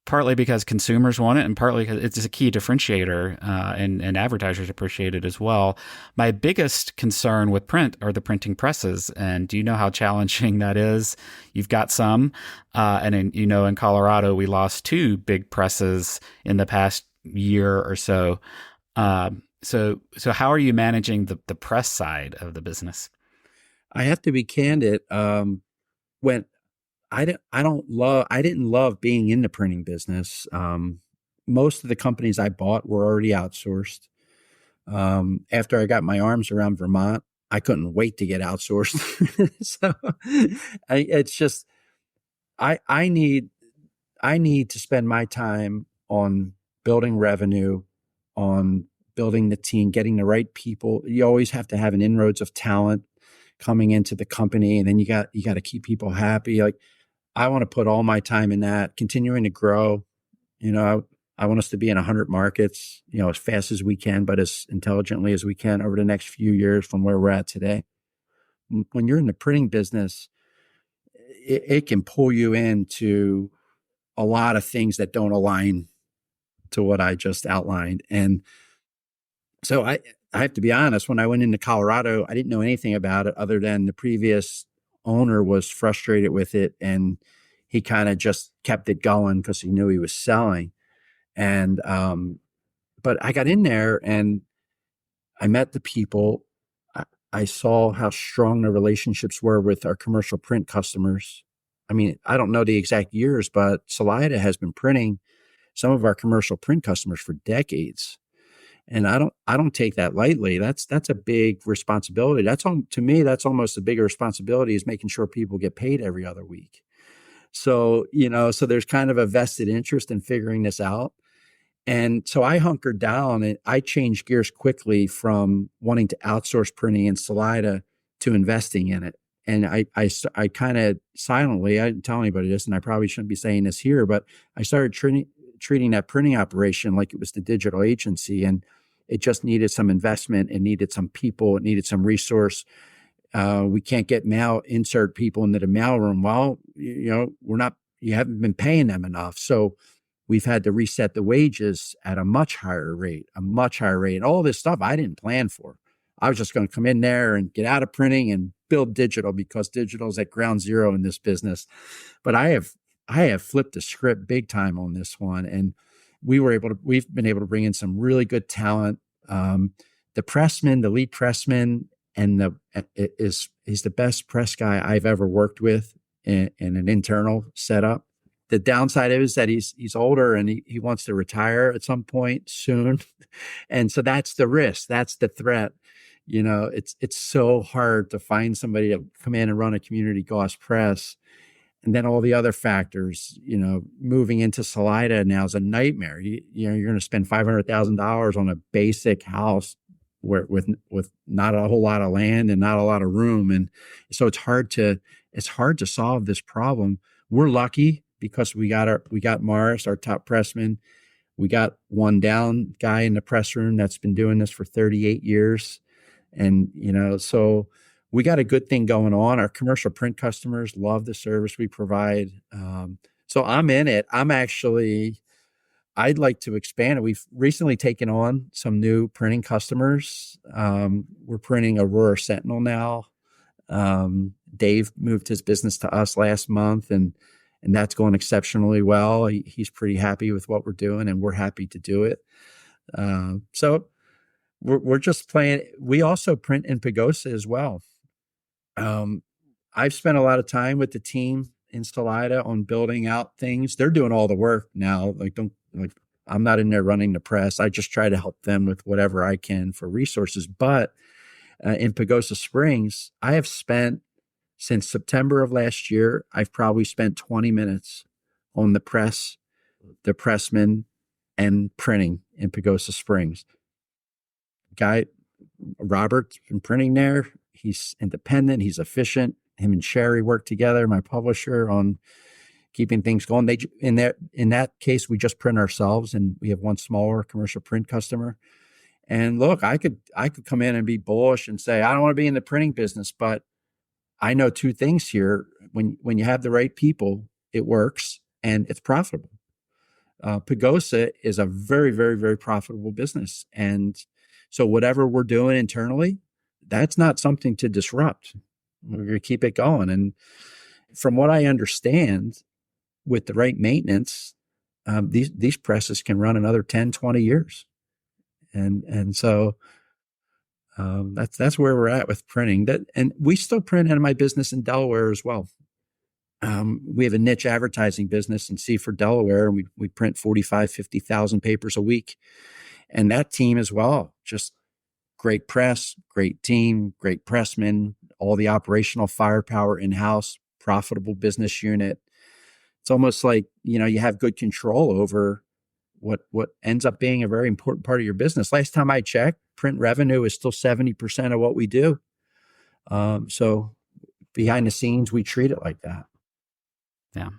Partly because consumers want it, and partly because it's a key differentiator, and advertisers appreciate it as well. My biggest concern with print are the printing presses, and do you know how challenging that is? You've got some, and in Colorado, we lost 2 big presses in the past year or so. So how are you managing the press side of the business? I have to be candid. When I didn't love being in the printing business. Most of the companies I bought were already outsourced. After I got my arms around Vermont, I couldn't wait to get outsourced. So I need to spend my time on building revenue, on building the team, getting the right people. You always have to have an inroads of talent coming into the company, and then you got to keep people happy. Like, I want to put all my time in that, continuing to grow. I want us to be in 100 markets, as fast as we can, but as intelligently as we can over the next few years from where we're at today. When you're in the printing business, it can pull you into a lot of things that don't align to what I just outlined. And so I have to be honest, when I went into Colorado, I didn't know anything about it other than the previous owner was frustrated with it, and he kind of just kept it going because he knew he was selling. And but I got in there and I met the people. I saw how strong the relationships were with our commercial print customers. I mean, I don't know the exact years, but Salida has been printing some of our commercial print customers for decades. And I don't take that lightly. That's a big responsibility. To me, that's almost a bigger responsibility, is making sure people get paid every other week. So, so there's kind of a vested interest in figuring this out. And so I hunkered down and I changed gears quickly from wanting to outsource printing in Salida to investing in it. And I kind of silently, I didn't tell anybody this, and I probably shouldn't be saying this here, but I started treating that printing operation like it was the digital agency, and it just needed some investment. It needed some people. It needed some resource. We can't get mail insert people into the mailroom. Well, you haven't been paying them enough. So we've had to reset the wages at a much higher rate. All this stuff I didn't plan for. I was just going to come in there and get out of printing and build digital, because digital is at ground zero in this business. But I have flipped the script big time on this one. And we've been able to bring in some really good talent. The lead pressman, and he's the best press guy I've ever worked with in an internal setup. The downside is that he's older and he wants to retire at some point soon. And so that's the risk. That's the threat. It's so hard to find somebody to come in and run a community gloss press. And then all the other factors, moving into Salida now is a nightmare. You're going to spend $500,000 on a basic house with not a whole lot of land and not a lot of room. And so it's hard to solve this problem. We're lucky because we got Morris, our top pressman. We got one down guy in the press room that's been doing this for 38 years. And, so we got a good thing going on. Our commercial print customers love the service we provide. So I'm in it. I'd like to expand it. We've recently taken on some new printing customers. We're printing Aurora Sentinel now. Dave moved his business to us last month, and that's going exceptionally well. He's pretty happy with what we're doing, and we're happy to do it. So we're just playing. We also print in Pagosa as well. I've spent a lot of time with the team in Salida on building out things. They're doing all the work now. I'm not in there running the press. I just try to help them with whatever I can for resources. But in Pagosa Springs, I have spent, since September of last year, I've probably spent 20 minutes on the press, the pressman, and printing in Pagosa Springs. Guy, Robert's been printing there. He's independent. He's efficient. Him and Sherry work together, my publisher, on keeping things going. In that case, we just print ourselves, and we have one smaller commercial print customer. And look, I could come in and be bullish and say, I don't want to be in the printing business, but I know two things here. When you have the right people, it works and it's profitable. Pagosa is a very, very, very profitable business. And so whatever we're doing internally, that's not something to disrupt. We're going to keep it going. And from what I understand, with the right maintenance, these presses can run another 10, 20 years. And so that's where we're at with printing. And we still print in my business in Delaware as well. We have a niche advertising business in Seaford, Delaware, and we print 45, 50,000 papers a week. And that team as well, just great press, great team, great pressmen, all the operational firepower in-house, profitable business unit. It's almost like, you have good control over what ends up being a very important part of your business. Last time I checked, print revenue is still 70% of what we do. So behind the scenes, we treat it like that. Yeah.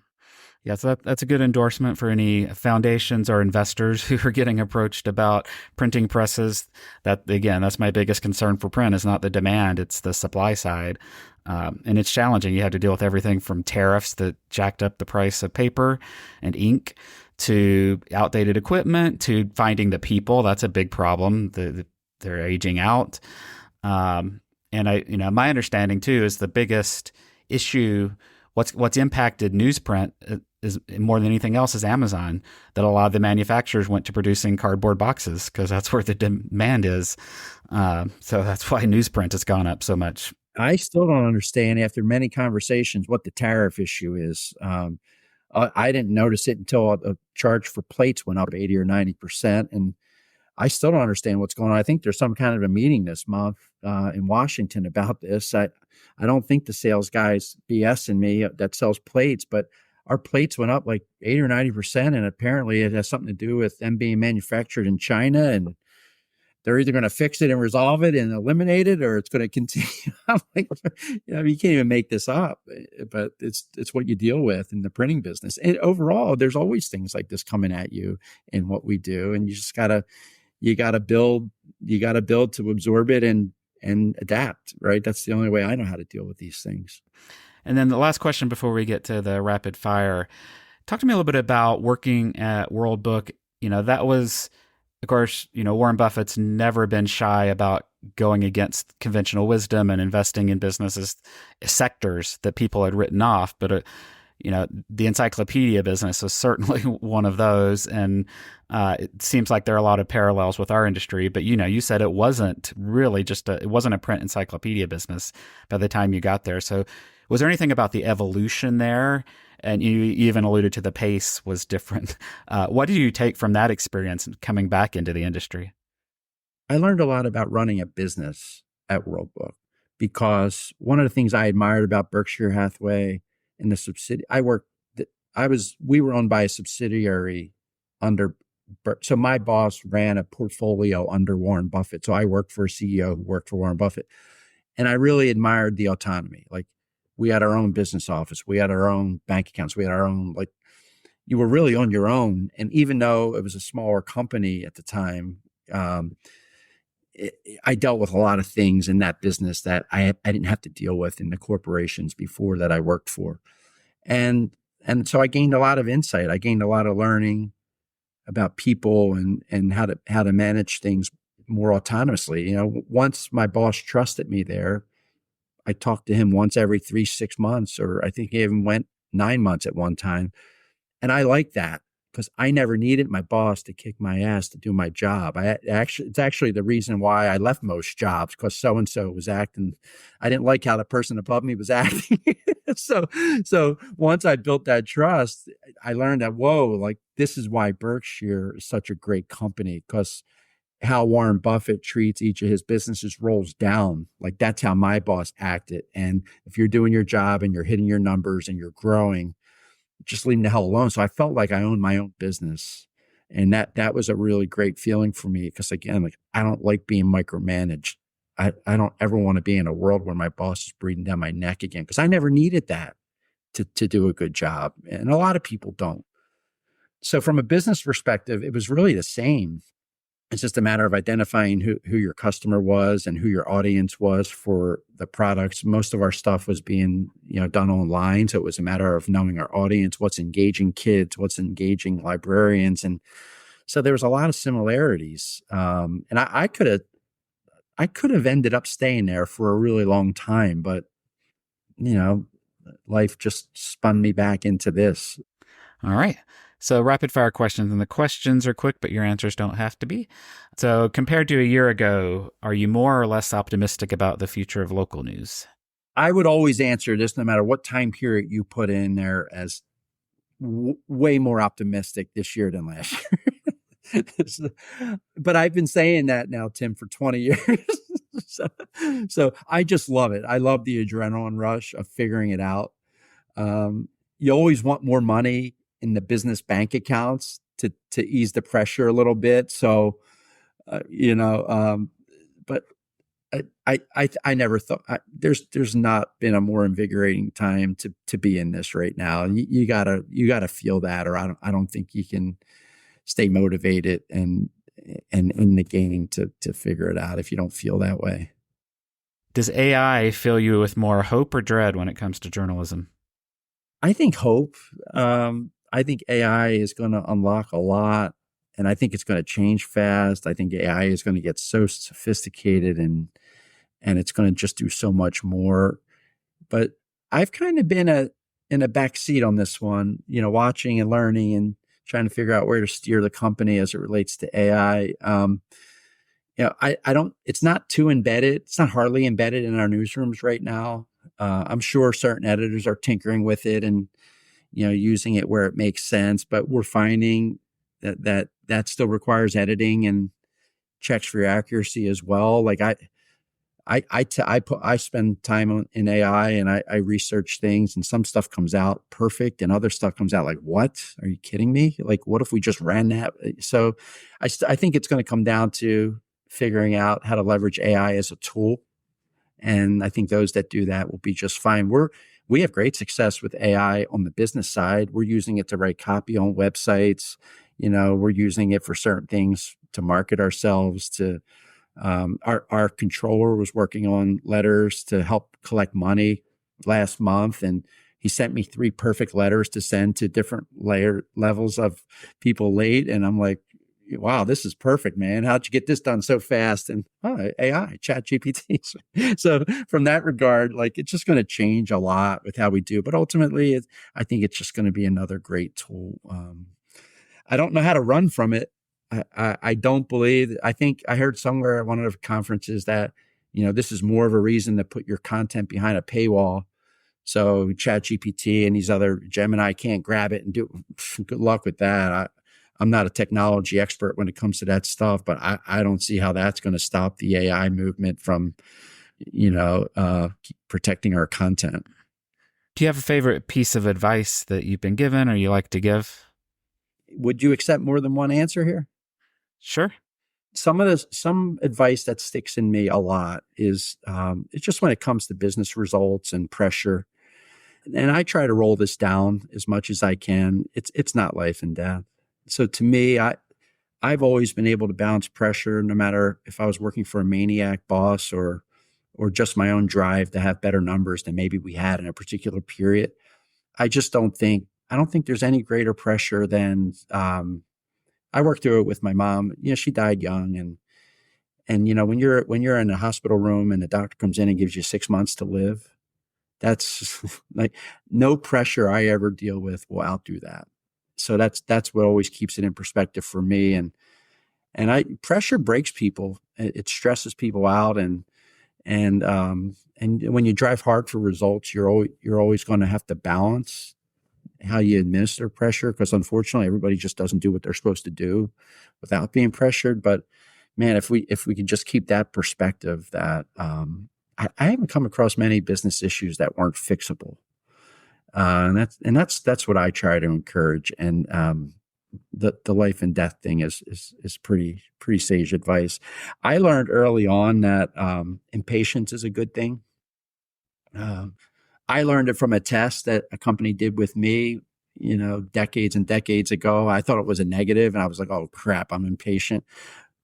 Yeah, so that's a good endorsement for any foundations or investors who are getting approached about printing presses. That's my biggest concern for print is not the demand, it's the supply side. And it's challenging. You have to deal with everything from tariffs that jacked up the price of paper and ink to outdated equipment to finding the people. That's a big problem. The they're aging out. My understanding too is the biggest issue, what's impacted newsprint is more than anything else is Amazon, that a lot of the manufacturers went to producing cardboard boxes because that's where the demand is. So that's why newsprint has gone up so much. I still don't understand after many conversations what the tariff issue is. I didn't notice it until a charge for plates went up 80 or 90%. And I still don't understand what's going on. I think there's some kind of a meeting this month in Washington about this. I don't think the sales guy's BSing me that sells plates, but our plates went up like 80 or 90%. And apparently it has something to do with them being manufactured in China, and they're either going to fix it and resolve it and eliminate it, or it's going to continue. I'm like, you can't even make this up, but it's what you deal with in the printing business. And overall, there's always things like this coming at you in what we do. And you just you gotta build to absorb it and adapt, right? That's the only way I know how to deal with these things. And then the last question before we get to the rapid fire, talk to me a little bit about working at World Book. That was, of course, Warren Buffett's never been shy about going against conventional wisdom and investing in businesses, sectors that people had written off. But, the encyclopedia business is certainly one of those. And it seems like there are a lot of parallels with our industry. But, you said it wasn't really it wasn't a print encyclopedia business by the time you got there. So was there anything about the evolution there? And you even alluded to the pace was different. What did you take from that experience coming back into the industry? I learned a lot about running a business at World Book, because one of the things I admired about Berkshire Hathaway and the subsidiary, we were owned by a subsidiary under, so my boss ran a portfolio under Warren Buffett. So I worked for a CEO who worked for Warren Buffett. And I really admired the autonomy. Like, we had our own business office. We had our own bank accounts. We had our own, you were really on your own. And even though it was a smaller company at the time, I dealt with a lot of things in that business that I didn't have to deal with in the corporations before that I worked for. And so I gained a lot of insight. I gained a lot of learning about people and how to manage things more autonomously. Once my boss trusted me there, I talked to him once every 3-6 months, or I think he even went 9 months at one time. And I like that because I never needed my boss to kick my ass to do my job. It's actually the reason why I left most jobs, because so-and-so was acting. I didn't like how the person above me was acting. So once I built that trust, I learned that, this is why Berkshire is such a great company, because how Warren Buffett treats each of his businesses rolls down. That's how my boss acted. And if you're doing your job and you're hitting your numbers and you're growing, just leave him the hell alone. So I felt like I owned my own business. And that was a really great feeling for me, because again, I don't like being micromanaged. I don't ever want to be in a world where my boss is breathing down my neck again, because I never needed that to do a good job. And a lot of people don't. So from a business perspective, it was really the same. It's just a matter of identifying who your customer was and who your audience was for the products. Most of our stuff was being, done online. So it was a matter of knowing our audience, what's engaging kids, what's engaging librarians. And so there was a lot of similarities. And I could have ended up staying there for a really long time, but, life just spun me back into this. All right. So rapid fire questions, and the questions are quick, but your answers don't have to be. So compared to a year ago, are you more or less optimistic about the future of local news? I would always answer this, no matter what time period you put in there, as way more optimistic this year than last year. But I've been saying that now, Tim, for 20 years. So I just love it. I love the adrenaline rush of figuring it out. You always want more money in the business bank accounts to ease the pressure a little bit. So, but I never thought there's not been a more invigorating time to be in this right now. You gotta feel that, or I don't think you can stay motivated and in the game to figure it out if you don't feel that way. Does AI fill you with more hope or dread when it comes to journalism? I think hope. I think AI is going to unlock a lot, and I think it's going to change fast. I think AI is going to get so sophisticated and it's going to just do so much more. But I've kind of been in a back seat on this one, watching and learning and trying to figure out where to steer the company as it relates to AI. I don't, it's not too embedded. It's not hardly embedded in our newsrooms right now. I'm sure certain editors are tinkering with it and, using it where it makes sense, but we're finding that still requires editing and checks for accuracy as well. Like I spend time in AI and I research things, and some stuff comes out perfect and other stuff comes out like, what? Are you kidding me? Like, what if we just ran that? So I think it's going to come down to figuring out how to leverage AI as a tool. And I think those that do that will be just fine. We have great success with AI on the business side. We're using it to write copy on websites. We're using it for certain things to market ourselves. Our controller was working on letters to help collect money last month, and he sent me 3 perfect letters to send to different levels of people late. And I'm like, wow, this is perfect, man. How'd you get this done so fast? And AI, chat GPT. So from that regard, like, it's just going to change a lot with how we do. But ultimately, I think it's just going to be another great tool. I don't know how to run from it. I don't believe, I think I heard somewhere at one of the conferences that, this is more of a reason to put your content behind a paywall. So chat GPT and these other Gemini can't grab it and do good luck with that. I'm not a technology expert when it comes to that stuff, but I don't see how that's going to stop the AI movement from, protecting our content. Do you have a favorite piece of advice that you've been given or you like to give? Would you accept more than one answer here? Sure. Some advice that sticks in me a lot is it's just when it comes to business results and pressure. And I try to roll this down as much as I can. It's not life and death. So to me, I've always been able to balance pressure, no matter if I was working for a maniac boss or just my own drive to have better numbers than maybe we had in a particular period. I don't think there's any greater pressure than I worked through it with my mom. She died young, and when you're in a hospital room and the doctor comes in and gives you 6 months to live, that's like no pressure I ever deal with will outdo that. So that's what always keeps it in perspective for me. And pressure breaks people. It stresses people out, and when you drive hard for results, you're always going to have to balance how you administer pressure, because unfortunately everybody just doesn't do what they're supposed to do without being pressured. But man, if we could just keep that perspective, that I haven't come across many business issues that weren't fixable. And that's what I try to encourage. And the life and death thing is pretty sage advice. I learned early on that impatience is a good thing. I learned it from a test that a company did with me, decades and decades ago. I thought it was a negative, and I was like, oh crap, I'm impatient.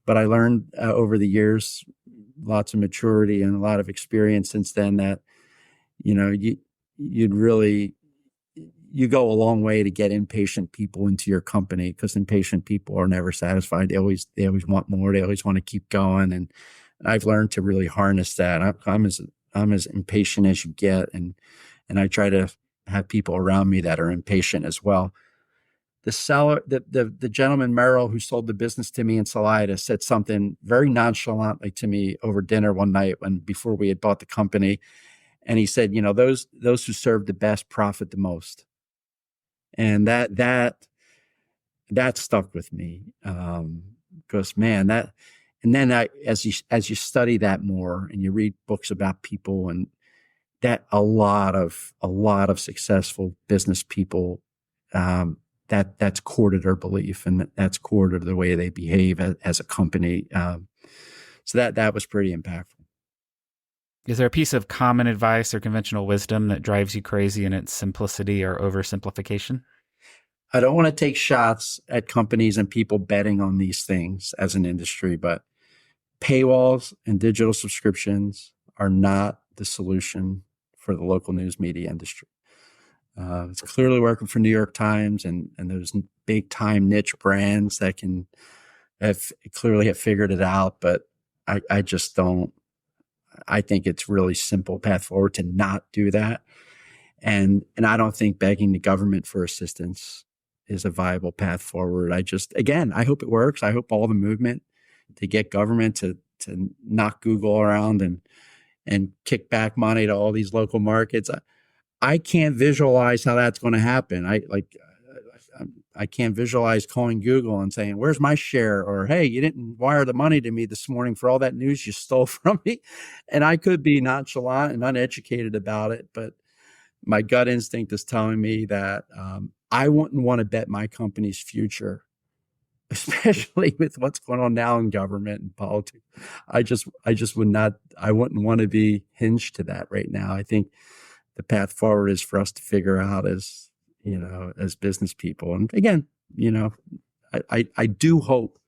But I learned over the years, lots of maturity and a lot of experience since then, that you go a long way to get impatient people into your company, because impatient people are never satisfied. They always want more. They always want to keep going. And I've learned to really harness that. I'm as impatient as you get. And I try to have people around me that are impatient as well. The gentleman, Merrill, who sold the business to me in Salida, said something very nonchalantly to me over dinner one night before we had bought the company. And he said, those who serve the best profit the most. And that stuck with me. Because man, and then as you study that more and you read books about people, and that a lot of successful business people, that's core to their belief, and that's core to the way they behave as a company. So that was pretty impactful. Is there a piece of common advice or conventional wisdom that drives you crazy in its simplicity or oversimplification? I don't want to take shots at companies and people betting on these things as an industry, but paywalls and digital subscriptions are not the solution for the local news media industry. It's clearly working for New York Times and those big time niche brands that can clearly have figured it out. But I just don't. I think it's really simple path forward to not do that. And I don't think begging the government for assistance is a viable path forward. Again, I hope it works. I hope all the movement to get government to knock Google around and kick back money to all these local markets. I can't visualize how that's going to happen. I can't visualize calling Google and saying, "Where's my share?" Or, "Hey, you didn't wire the money to me this morning for all that news you stole from me." And I could be nonchalant and uneducated about it, but my gut instinct is telling me that I wouldn't want to bet my company's future, especially with what's going on now in government and politics. I just would not. I wouldn't want to be hinged to that right now. I think the path forward is for us to figure out as business people. And again, I do hope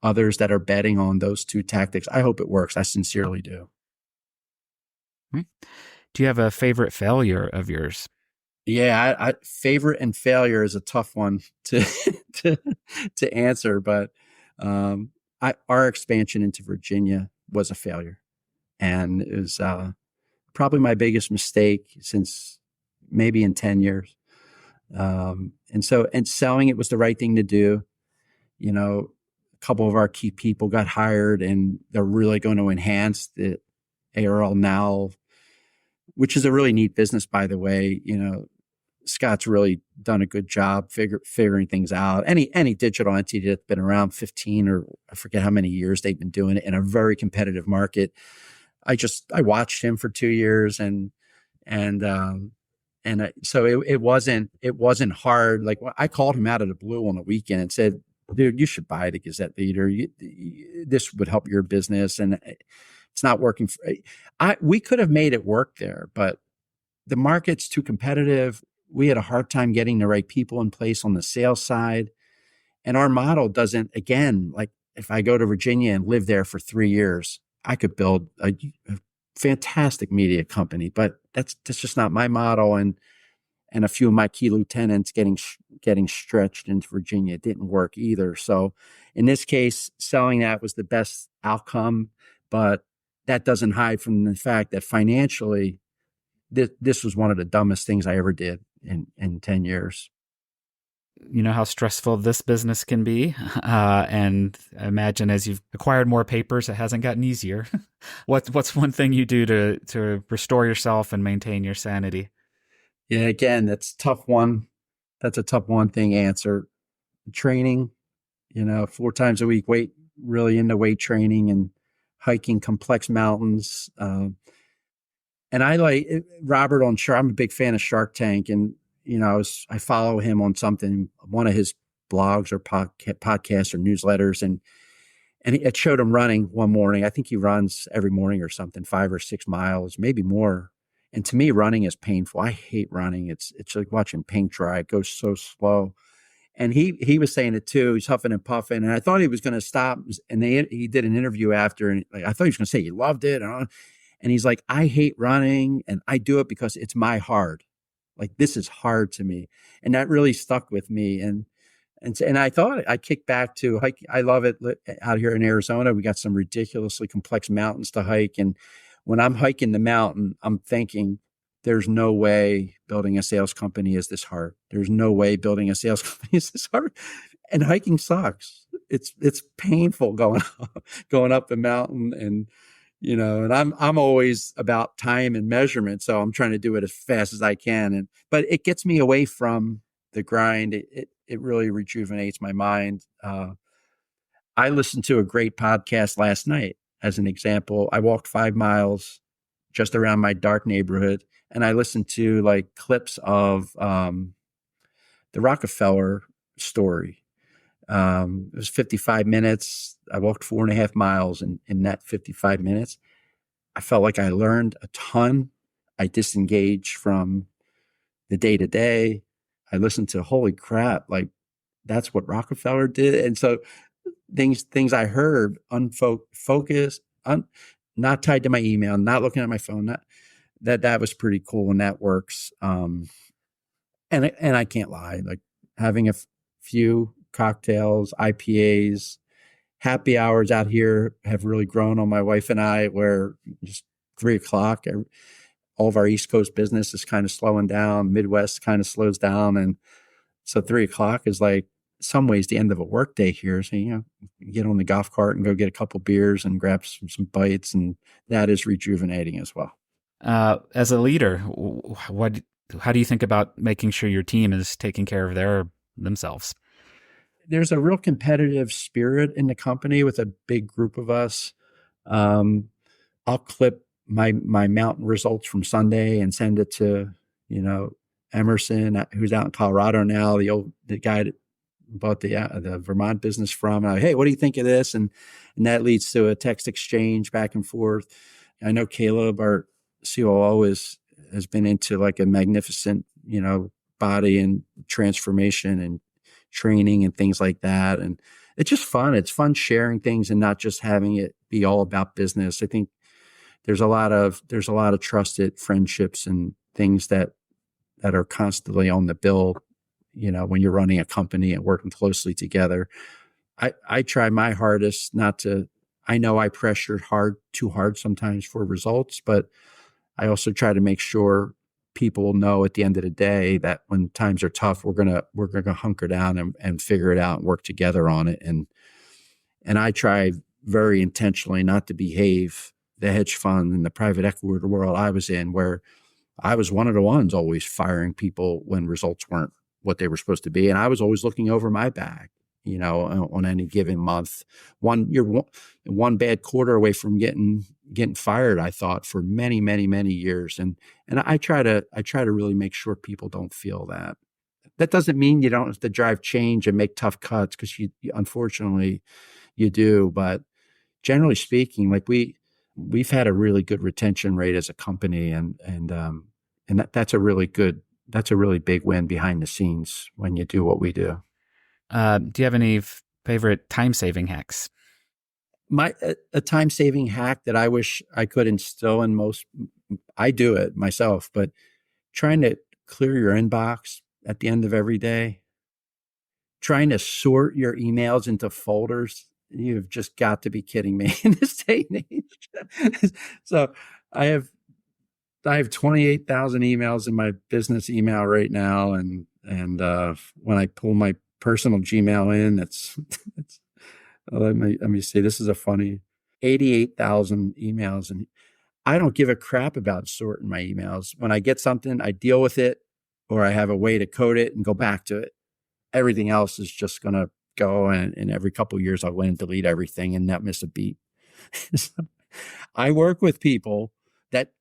others that are betting on those two tactics, I hope it works. I sincerely do. Do you have a favorite failure of yours? Yeah, favorite and failure is a tough one to to answer, but our expansion into Virginia was a failure, and it was probably my biggest mistake since maybe in 10 years. And selling it was the right thing to do. A couple of our key people got hired, and they're really going to enhance the ARL Now, which is a really neat business, by the way. Scott's really done a good job figuring things out. Any digital entity that's been around 15 or I forget how many years they've been doing it in a very competitive market. I watched him for 2 years so it wasn't hard. Like, I called him out of the blue on the weekend and said, "Dude, you should buy the Gazette Leader. This would help your business, and it's not working." We could have made it work there, but the market's too competitive. We had a hard time getting the right people in place on the sales side, and our model doesn't. Again, like, if I go to Virginia and live there for 3 years, I could build a fantastic media company, but that's just not my model. And a few of my key lieutenants getting stretched into Virginia didn't work either. So in this case, selling that was the best outcome, but that doesn't hide from the fact that financially, this was one of the dumbest things I ever did in 10 years. You know how stressful this business can be. And I imagine as you've acquired more papers, it hasn't gotten easier. What's one thing you do to restore yourself and maintain your sanity? Yeah, again, that's a tough one. That's a tough one thing answer. Training, 4 times a week, really into weight training and hiking complex mountains. And I like Robert on Shark. I'm a big fan of Shark Tank, and I follow him on one of his blogs or podcasts or newsletters, and it showed him running one morning. I think he runs every morning or something, 5 or 6 miles, maybe more. And to me, running is painful. I hate running. It's like watching paint dry. It goes so slow. And he was saying it too. He's huffing and puffing, and I thought he was going to stop. And he did an interview after, and I thought he was going to say he loved it. And he's like, "I hate running, and I do it because it's my hard. Like, this is hard to me." And that really stuck with me. And I thought I kicked back to hike. I love it out here in Arizona. We got some ridiculously complex mountains to hike. And when I'm hiking the mountain, I'm thinking, there's no way building a sales company is this hard. There's no way building a sales company is this hard. And hiking sucks. It's painful going up the mountain, and I'm always about time and measurement, so I'm trying to do it as fast as I can. But it gets me away from the grind. It really rejuvenates my mind. I listened to a great podcast last night. As an example, I walked 5 miles just around my dark neighborhood, and I listened to like clips of the Rockefeller story. It was 55 minutes. I walked 4.5 miles in that 55 minutes. I felt like I learned a ton. I disengaged from the day to day. I listened to, holy crap, like, that's what Rockefeller did. And so things I heard, unfocused, not tied to my email, not looking at my phone, that was pretty cool, and that works. And I can't lie, like, having few cocktails, IPAs. Happy hours out here have really grown on my wife and I, where just 3 o'clock, all of our East Coast business is kind of slowing down. Midwest kind of slows down. And so 3 o'clock is like some ways the end of a work day here. So, you get on the golf cart and go get a couple beers and grab some bites. And that is rejuvenating as well. As a leader, how do you think about making sure your team is taking care of themselves? There's a real competitive spirit in the company with a big group of us. I'll clip my mountain results from Sunday and send it to, Emerson, who's out in Colorado now, the guy that bought the Vermont business from. And hey, what do you think of this? And that leads to a text exchange back and forth. I know Caleb, our COO, has been into like a magnificent, body and transformation and training and things like that. And it's just fun. It's fun sharing things and not just having it be all about business. I think there's a lot of trusted friendships and things that are constantly on the bill, when you're running a company and working closely together. I try my hardest I know I pressure too hard sometimes for results, but I also try to make sure people know at the end of the day that when times are tough, we're gonna hunker down and figure it out and work together on it. And I try very intentionally not to behave the hedge fund and the private equity world I was in, where I was one of the ones always firing people when results weren't what they were supposed to be. And I was always looking over my back, on any given month. You're one bad quarter away from getting fired, I thought, for many, many, many years. And I try to really make sure people don't feel that. That doesn't mean you don't have to drive change and make tough cuts, because you unfortunately you do. But generally speaking, like we've had a really good retention rate as a company, and that's a really big win behind the scenes when you do what we do. Do you have any favorite time-saving hacks? A time-saving hack that I wish I could instill in most, I do it myself, but trying to clear your inbox at the end of every day, trying to sort your emails into folders. You've just got to be kidding me in this day and age. So I have 28,000 emails in my business email right now. And when I pull my personal Gmail in, it's let me see, this is a funny 88,000 emails. And I don't give a crap about sorting my emails. When I get something, I deal with it, or I have a way to code it and go back to it. Everything else is just going to go. And every couple of years, I'll go in and delete everything and not miss a beat. So I work with people that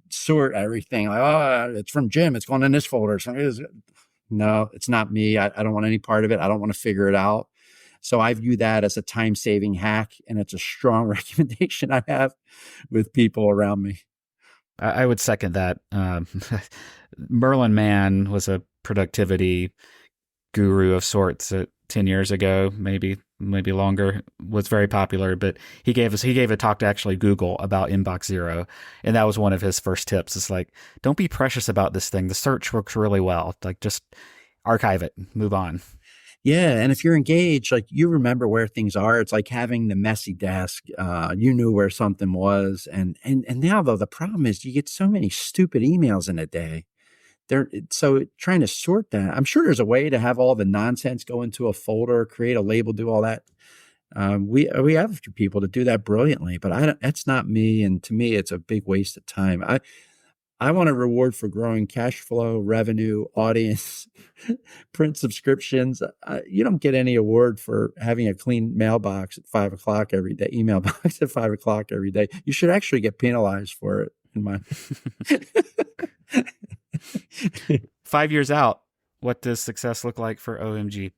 sort everything. Like, oh, it's from Jim. It's going in this folder. No, it's not me. I don't want any part of it. I don't want to figure it out. So I view that as a time-saving hack, and it's a strong recommendation I have with people around me. I would second that. Merlin Mann was a productivity guru of sorts 10 years ago, maybe longer, was very popular, but he gave a talk to actually Google about inbox zero. And that was one of his first tips. It's like, don't be precious about this thing. The search works really well. Like, just archive it, move on. Yeah. And if you're engaged, like, you remember where things are. It's like having the messy desk. You knew where something was. And now, though, the problem is you get so many stupid emails in a day. So trying to sort that, I'm sure there's a way to have all the nonsense go into a folder, create a label, do all that. We have people to do that brilliantly, but that's not me. And to me, it's a big waste of time. I want a reward for growing cash flow, revenue, audience, print subscriptions. You don't get any award for having a clean mailbox at 5 o'clock every day, email box at 5 o'clock every day. You should actually get penalized for it, in my 5 years out, what does success look like for OMG?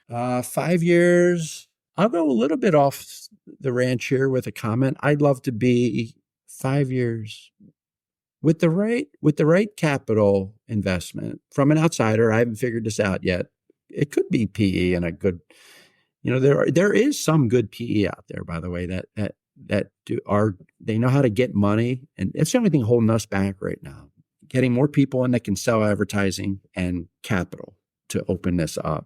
5 years. I'll go a little bit off the ranch here with a comment. I'd love to be 5 years with the right capital investment from an outsider. I haven't figured this out yet. It could be PE and a good, there is some good PE out there, by the way, they know how to get money, and it's the only thing holding us back right now. Getting more people in that can sell advertising and capital to open this up.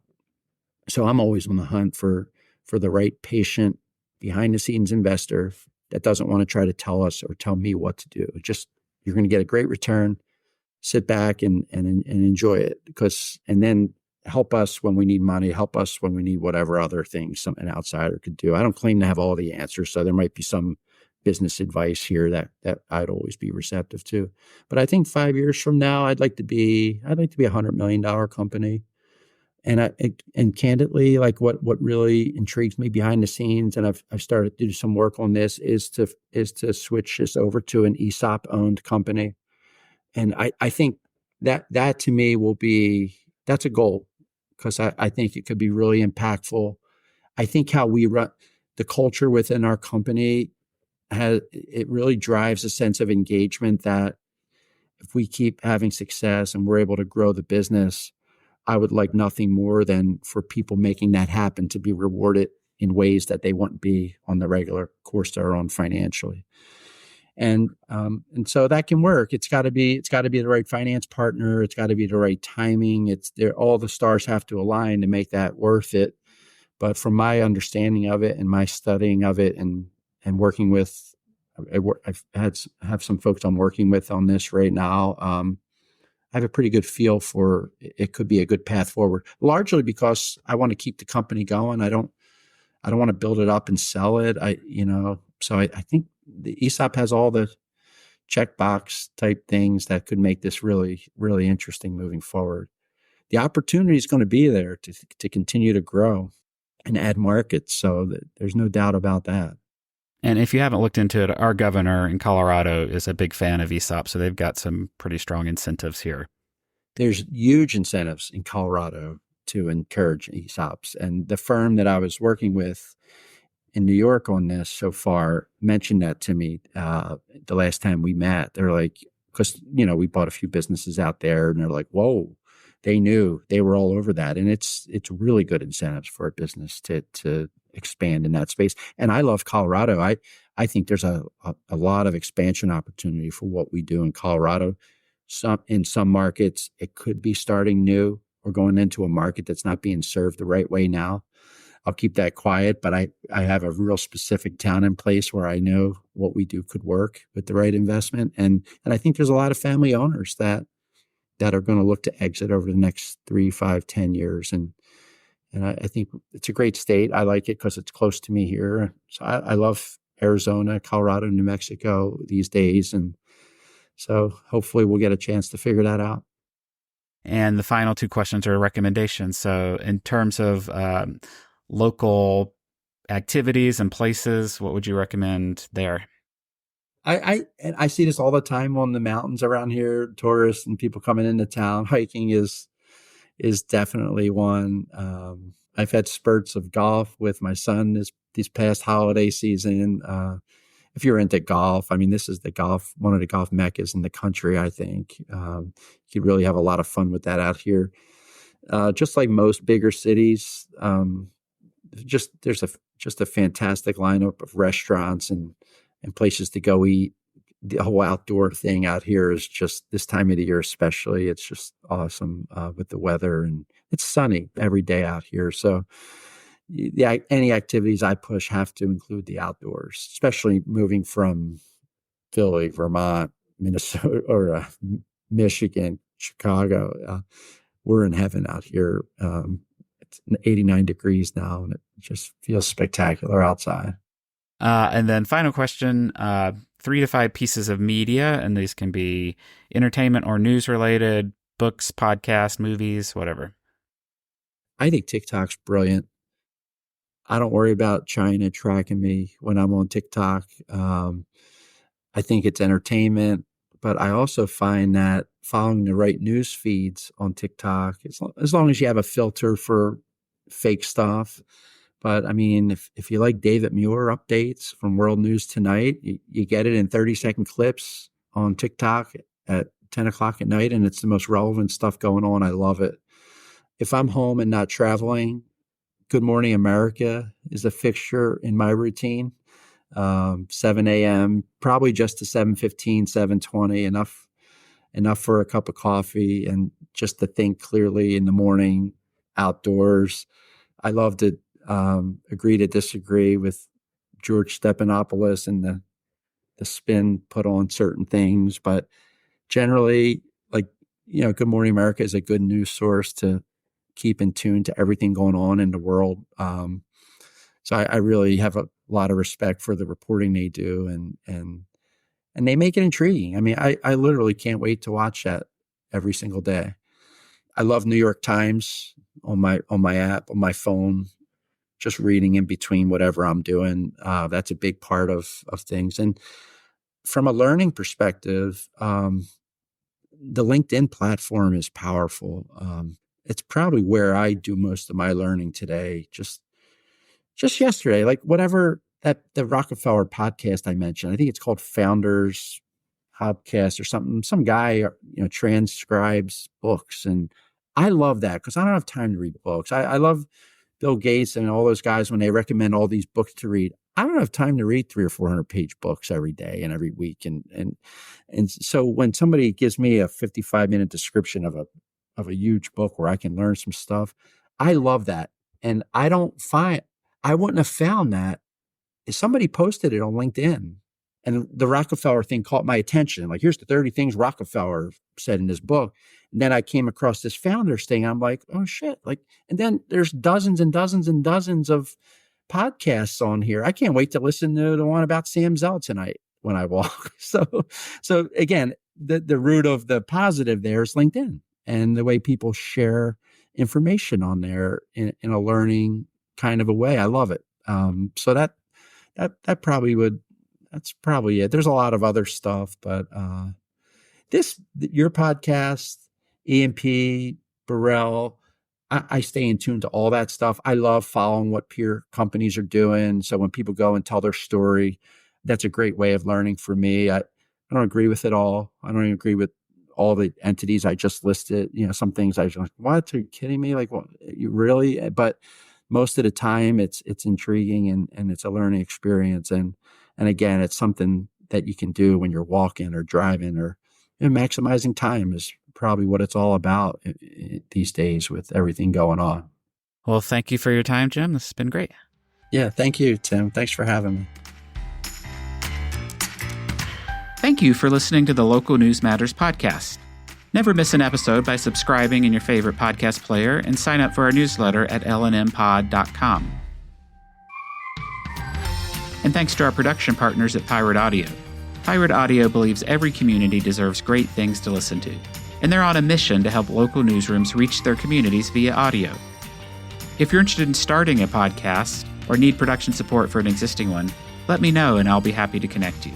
So I'm always on the hunt for the right patient, behind the scenes investor that doesn't want to try to tell us or tell me what to do. Just you're going to get a great return. Sit back and enjoy it, and then help us when we need money, help us when we need whatever other things an outsider could do. I don't claim to have all the answers, so there might be some business advice here that I'd always be receptive to. But I think 5 years from now, I'd like to be $100 million company. And candidly, like what really intrigues me behind the scenes, and I've started to do some work on this, is to switch this over to an ESOP owned company. And I think that to me that's a goal, because I think it could be really impactful. I think how we run the culture within our company it really drives a sense of engagement that if we keep having success and we're able to grow the business, I would like nothing more than for people making that happen to be rewarded in ways that they wouldn't be on the regular course they're on financially. And so that can work. It's got to be the right finance partner. It's got to be the right timing. It's there. All the stars have to align to make that worth it. But from my understanding of it and my studying of it and working with, I've have some folks I'm working with on this right now. I have a pretty good feel for it could be a good path forward, largely because I want to keep the company going. I don't want to build it up and sell it. So I think the ESOP has all the checkbox type things that could make this really, really interesting moving forward. The opportunity is going to be there to continue to grow and add markets. So there's no doubt about that. And if you haven't looked into it, our governor in Colorado is a big fan of ESOP, so they've got some pretty strong incentives here. There's huge incentives in Colorado to encourage ESOPs. And the firm that I was working with in New York on this so far mentioned that to me the last time we met. They're like, because, we bought a few businesses out there, and they're like, whoa, they knew, they were all over that. And it's really good incentives for a business to expand in that space. And I love Colorado. I think there's a lot of expansion opportunity for what we do in Colorado. In some markets, it could be starting new or going into a market that's not being served the right way now. I'll keep that quiet, but I have a real specific town in place where I know what we do could work with the right investment. And I think there's a lot of family owners that are going to look to exit over the next 3, 5, 10 years. And I think it's a great state. I like it because it's close to me here. So I love Arizona, Colorado, New Mexico these days. And so hopefully we'll get a chance to figure that out. And the final two questions are recommendations. So in terms of local activities and places, what would you recommend there? I see this all the time on the mountains around here, tourists and people coming into town. Hiking is definitely one. I've had spurts of golf with my son this past holiday season. If you're into golf, I mean, this is one of the golf meccas in the country, I think. You could really have a lot of fun with that out here. Just like most bigger cities, there's a fantastic lineup of restaurants and places to go eat. The whole outdoor thing out here is just, this time of the year especially, it's just awesome with the weather, and it's sunny every day out here. So any activities I push have to include the outdoors, especially moving from Philly, Vermont, Minnesota, or Michigan, Chicago. We're in heaven out here. It's 89 degrees now, and it just feels spectacular outside. And then final question, 3 to 5 pieces of media, and these can be entertainment or news related, books, podcasts, movies, whatever. I think TikTok's brilliant. I don't worry about China tracking me when I'm on TikTok. I think it's entertainment, but I also find that following the right news feeds on TikTok, as long as you have a filter for fake stuff. But I mean, if you like David Muir updates from World News Tonight, you get it in 30-second clips on TikTok at 10 o'clock at night, and it's the most relevant stuff going on. I love it. If I'm home and not traveling, Good Morning America is a fixture in my routine. 7 a.m., probably just to 7:15, 7:20, enough for a cup of coffee and just to think clearly in the morning, outdoors. I love to agree to disagree with George Stephanopoulos and the spin put on certain things. But generally, like, Good Morning America is a good news source to keep in tune to everything going on in the world. So I really have a lot of respect for the reporting they do, and they make it intriguing. I mean, I literally can't wait to watch that every single day. I love New York Times on my app, on my phone, just reading in between whatever I'm doing. That's a big part of things. And from a learning perspective, the LinkedIn platform is powerful. It's probably where I do most of my learning today. Just yesterday, like whatever the Rockefeller podcast I mentioned, I think it's called Founders Podcast or something. Some guy, transcribes books, and I love that because I don't have time to read books. I love Bill Gates and all those guys when they recommend all these books to read. I don't have time to read 300 or 400 page books every day and every week, and so when somebody gives me a 55-minute description of a huge book where I can learn some stuff, I love that. And I wouldn't have found that if somebody posted it on LinkedIn. And the Rockefeller thing caught my attention. Like, here's the 30 things Rockefeller said in his book. And then I came across this Founders thing. I'm like, oh shit. And then there's dozens and dozens and dozens of podcasts on here. I can't wait to listen to the one about Sam Zell tonight when I walk. So again, the root of the positive there is LinkedIn and the way people share information on there in a learning kind of a way. I love it. So that probably that's probably it. There's a lot of other stuff, but your podcast, EMP, Burrell, I stay in tune to all that stuff. I love following what peer companies are doing. So when people go and tell their story, that's a great way of learning for me. I don't agree with it all. I don't even agree with all the entities I just listed. Some things I was like, what? Are you kidding me? Like, what? You really? But most of the time it's intriguing and it's a learning experience. And again, it's something that you can do when you're walking or driving or maximizing time is probably what it's all about these days with everything going on. Well, thank you for your time, Jim. This has been great. Yeah, thank you, Tim. Thanks for having me. Thank you for listening to the Local News Matters podcast. Never miss an episode by subscribing in your favorite podcast player and sign up for our newsletter at lnmpod.com. And thanks to our production partners at Pirate Audio. Pirate Audio believes every community deserves great things to listen to, and they're on a mission to help local newsrooms reach their communities via audio. If you're interested in starting a podcast or need production support for an existing one, let me know and I'll be happy to connect you.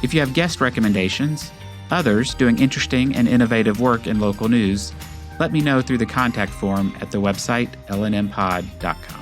If you have guest recommendations, others doing interesting and innovative work in local news, let me know through the contact form at the website lnmpod.com.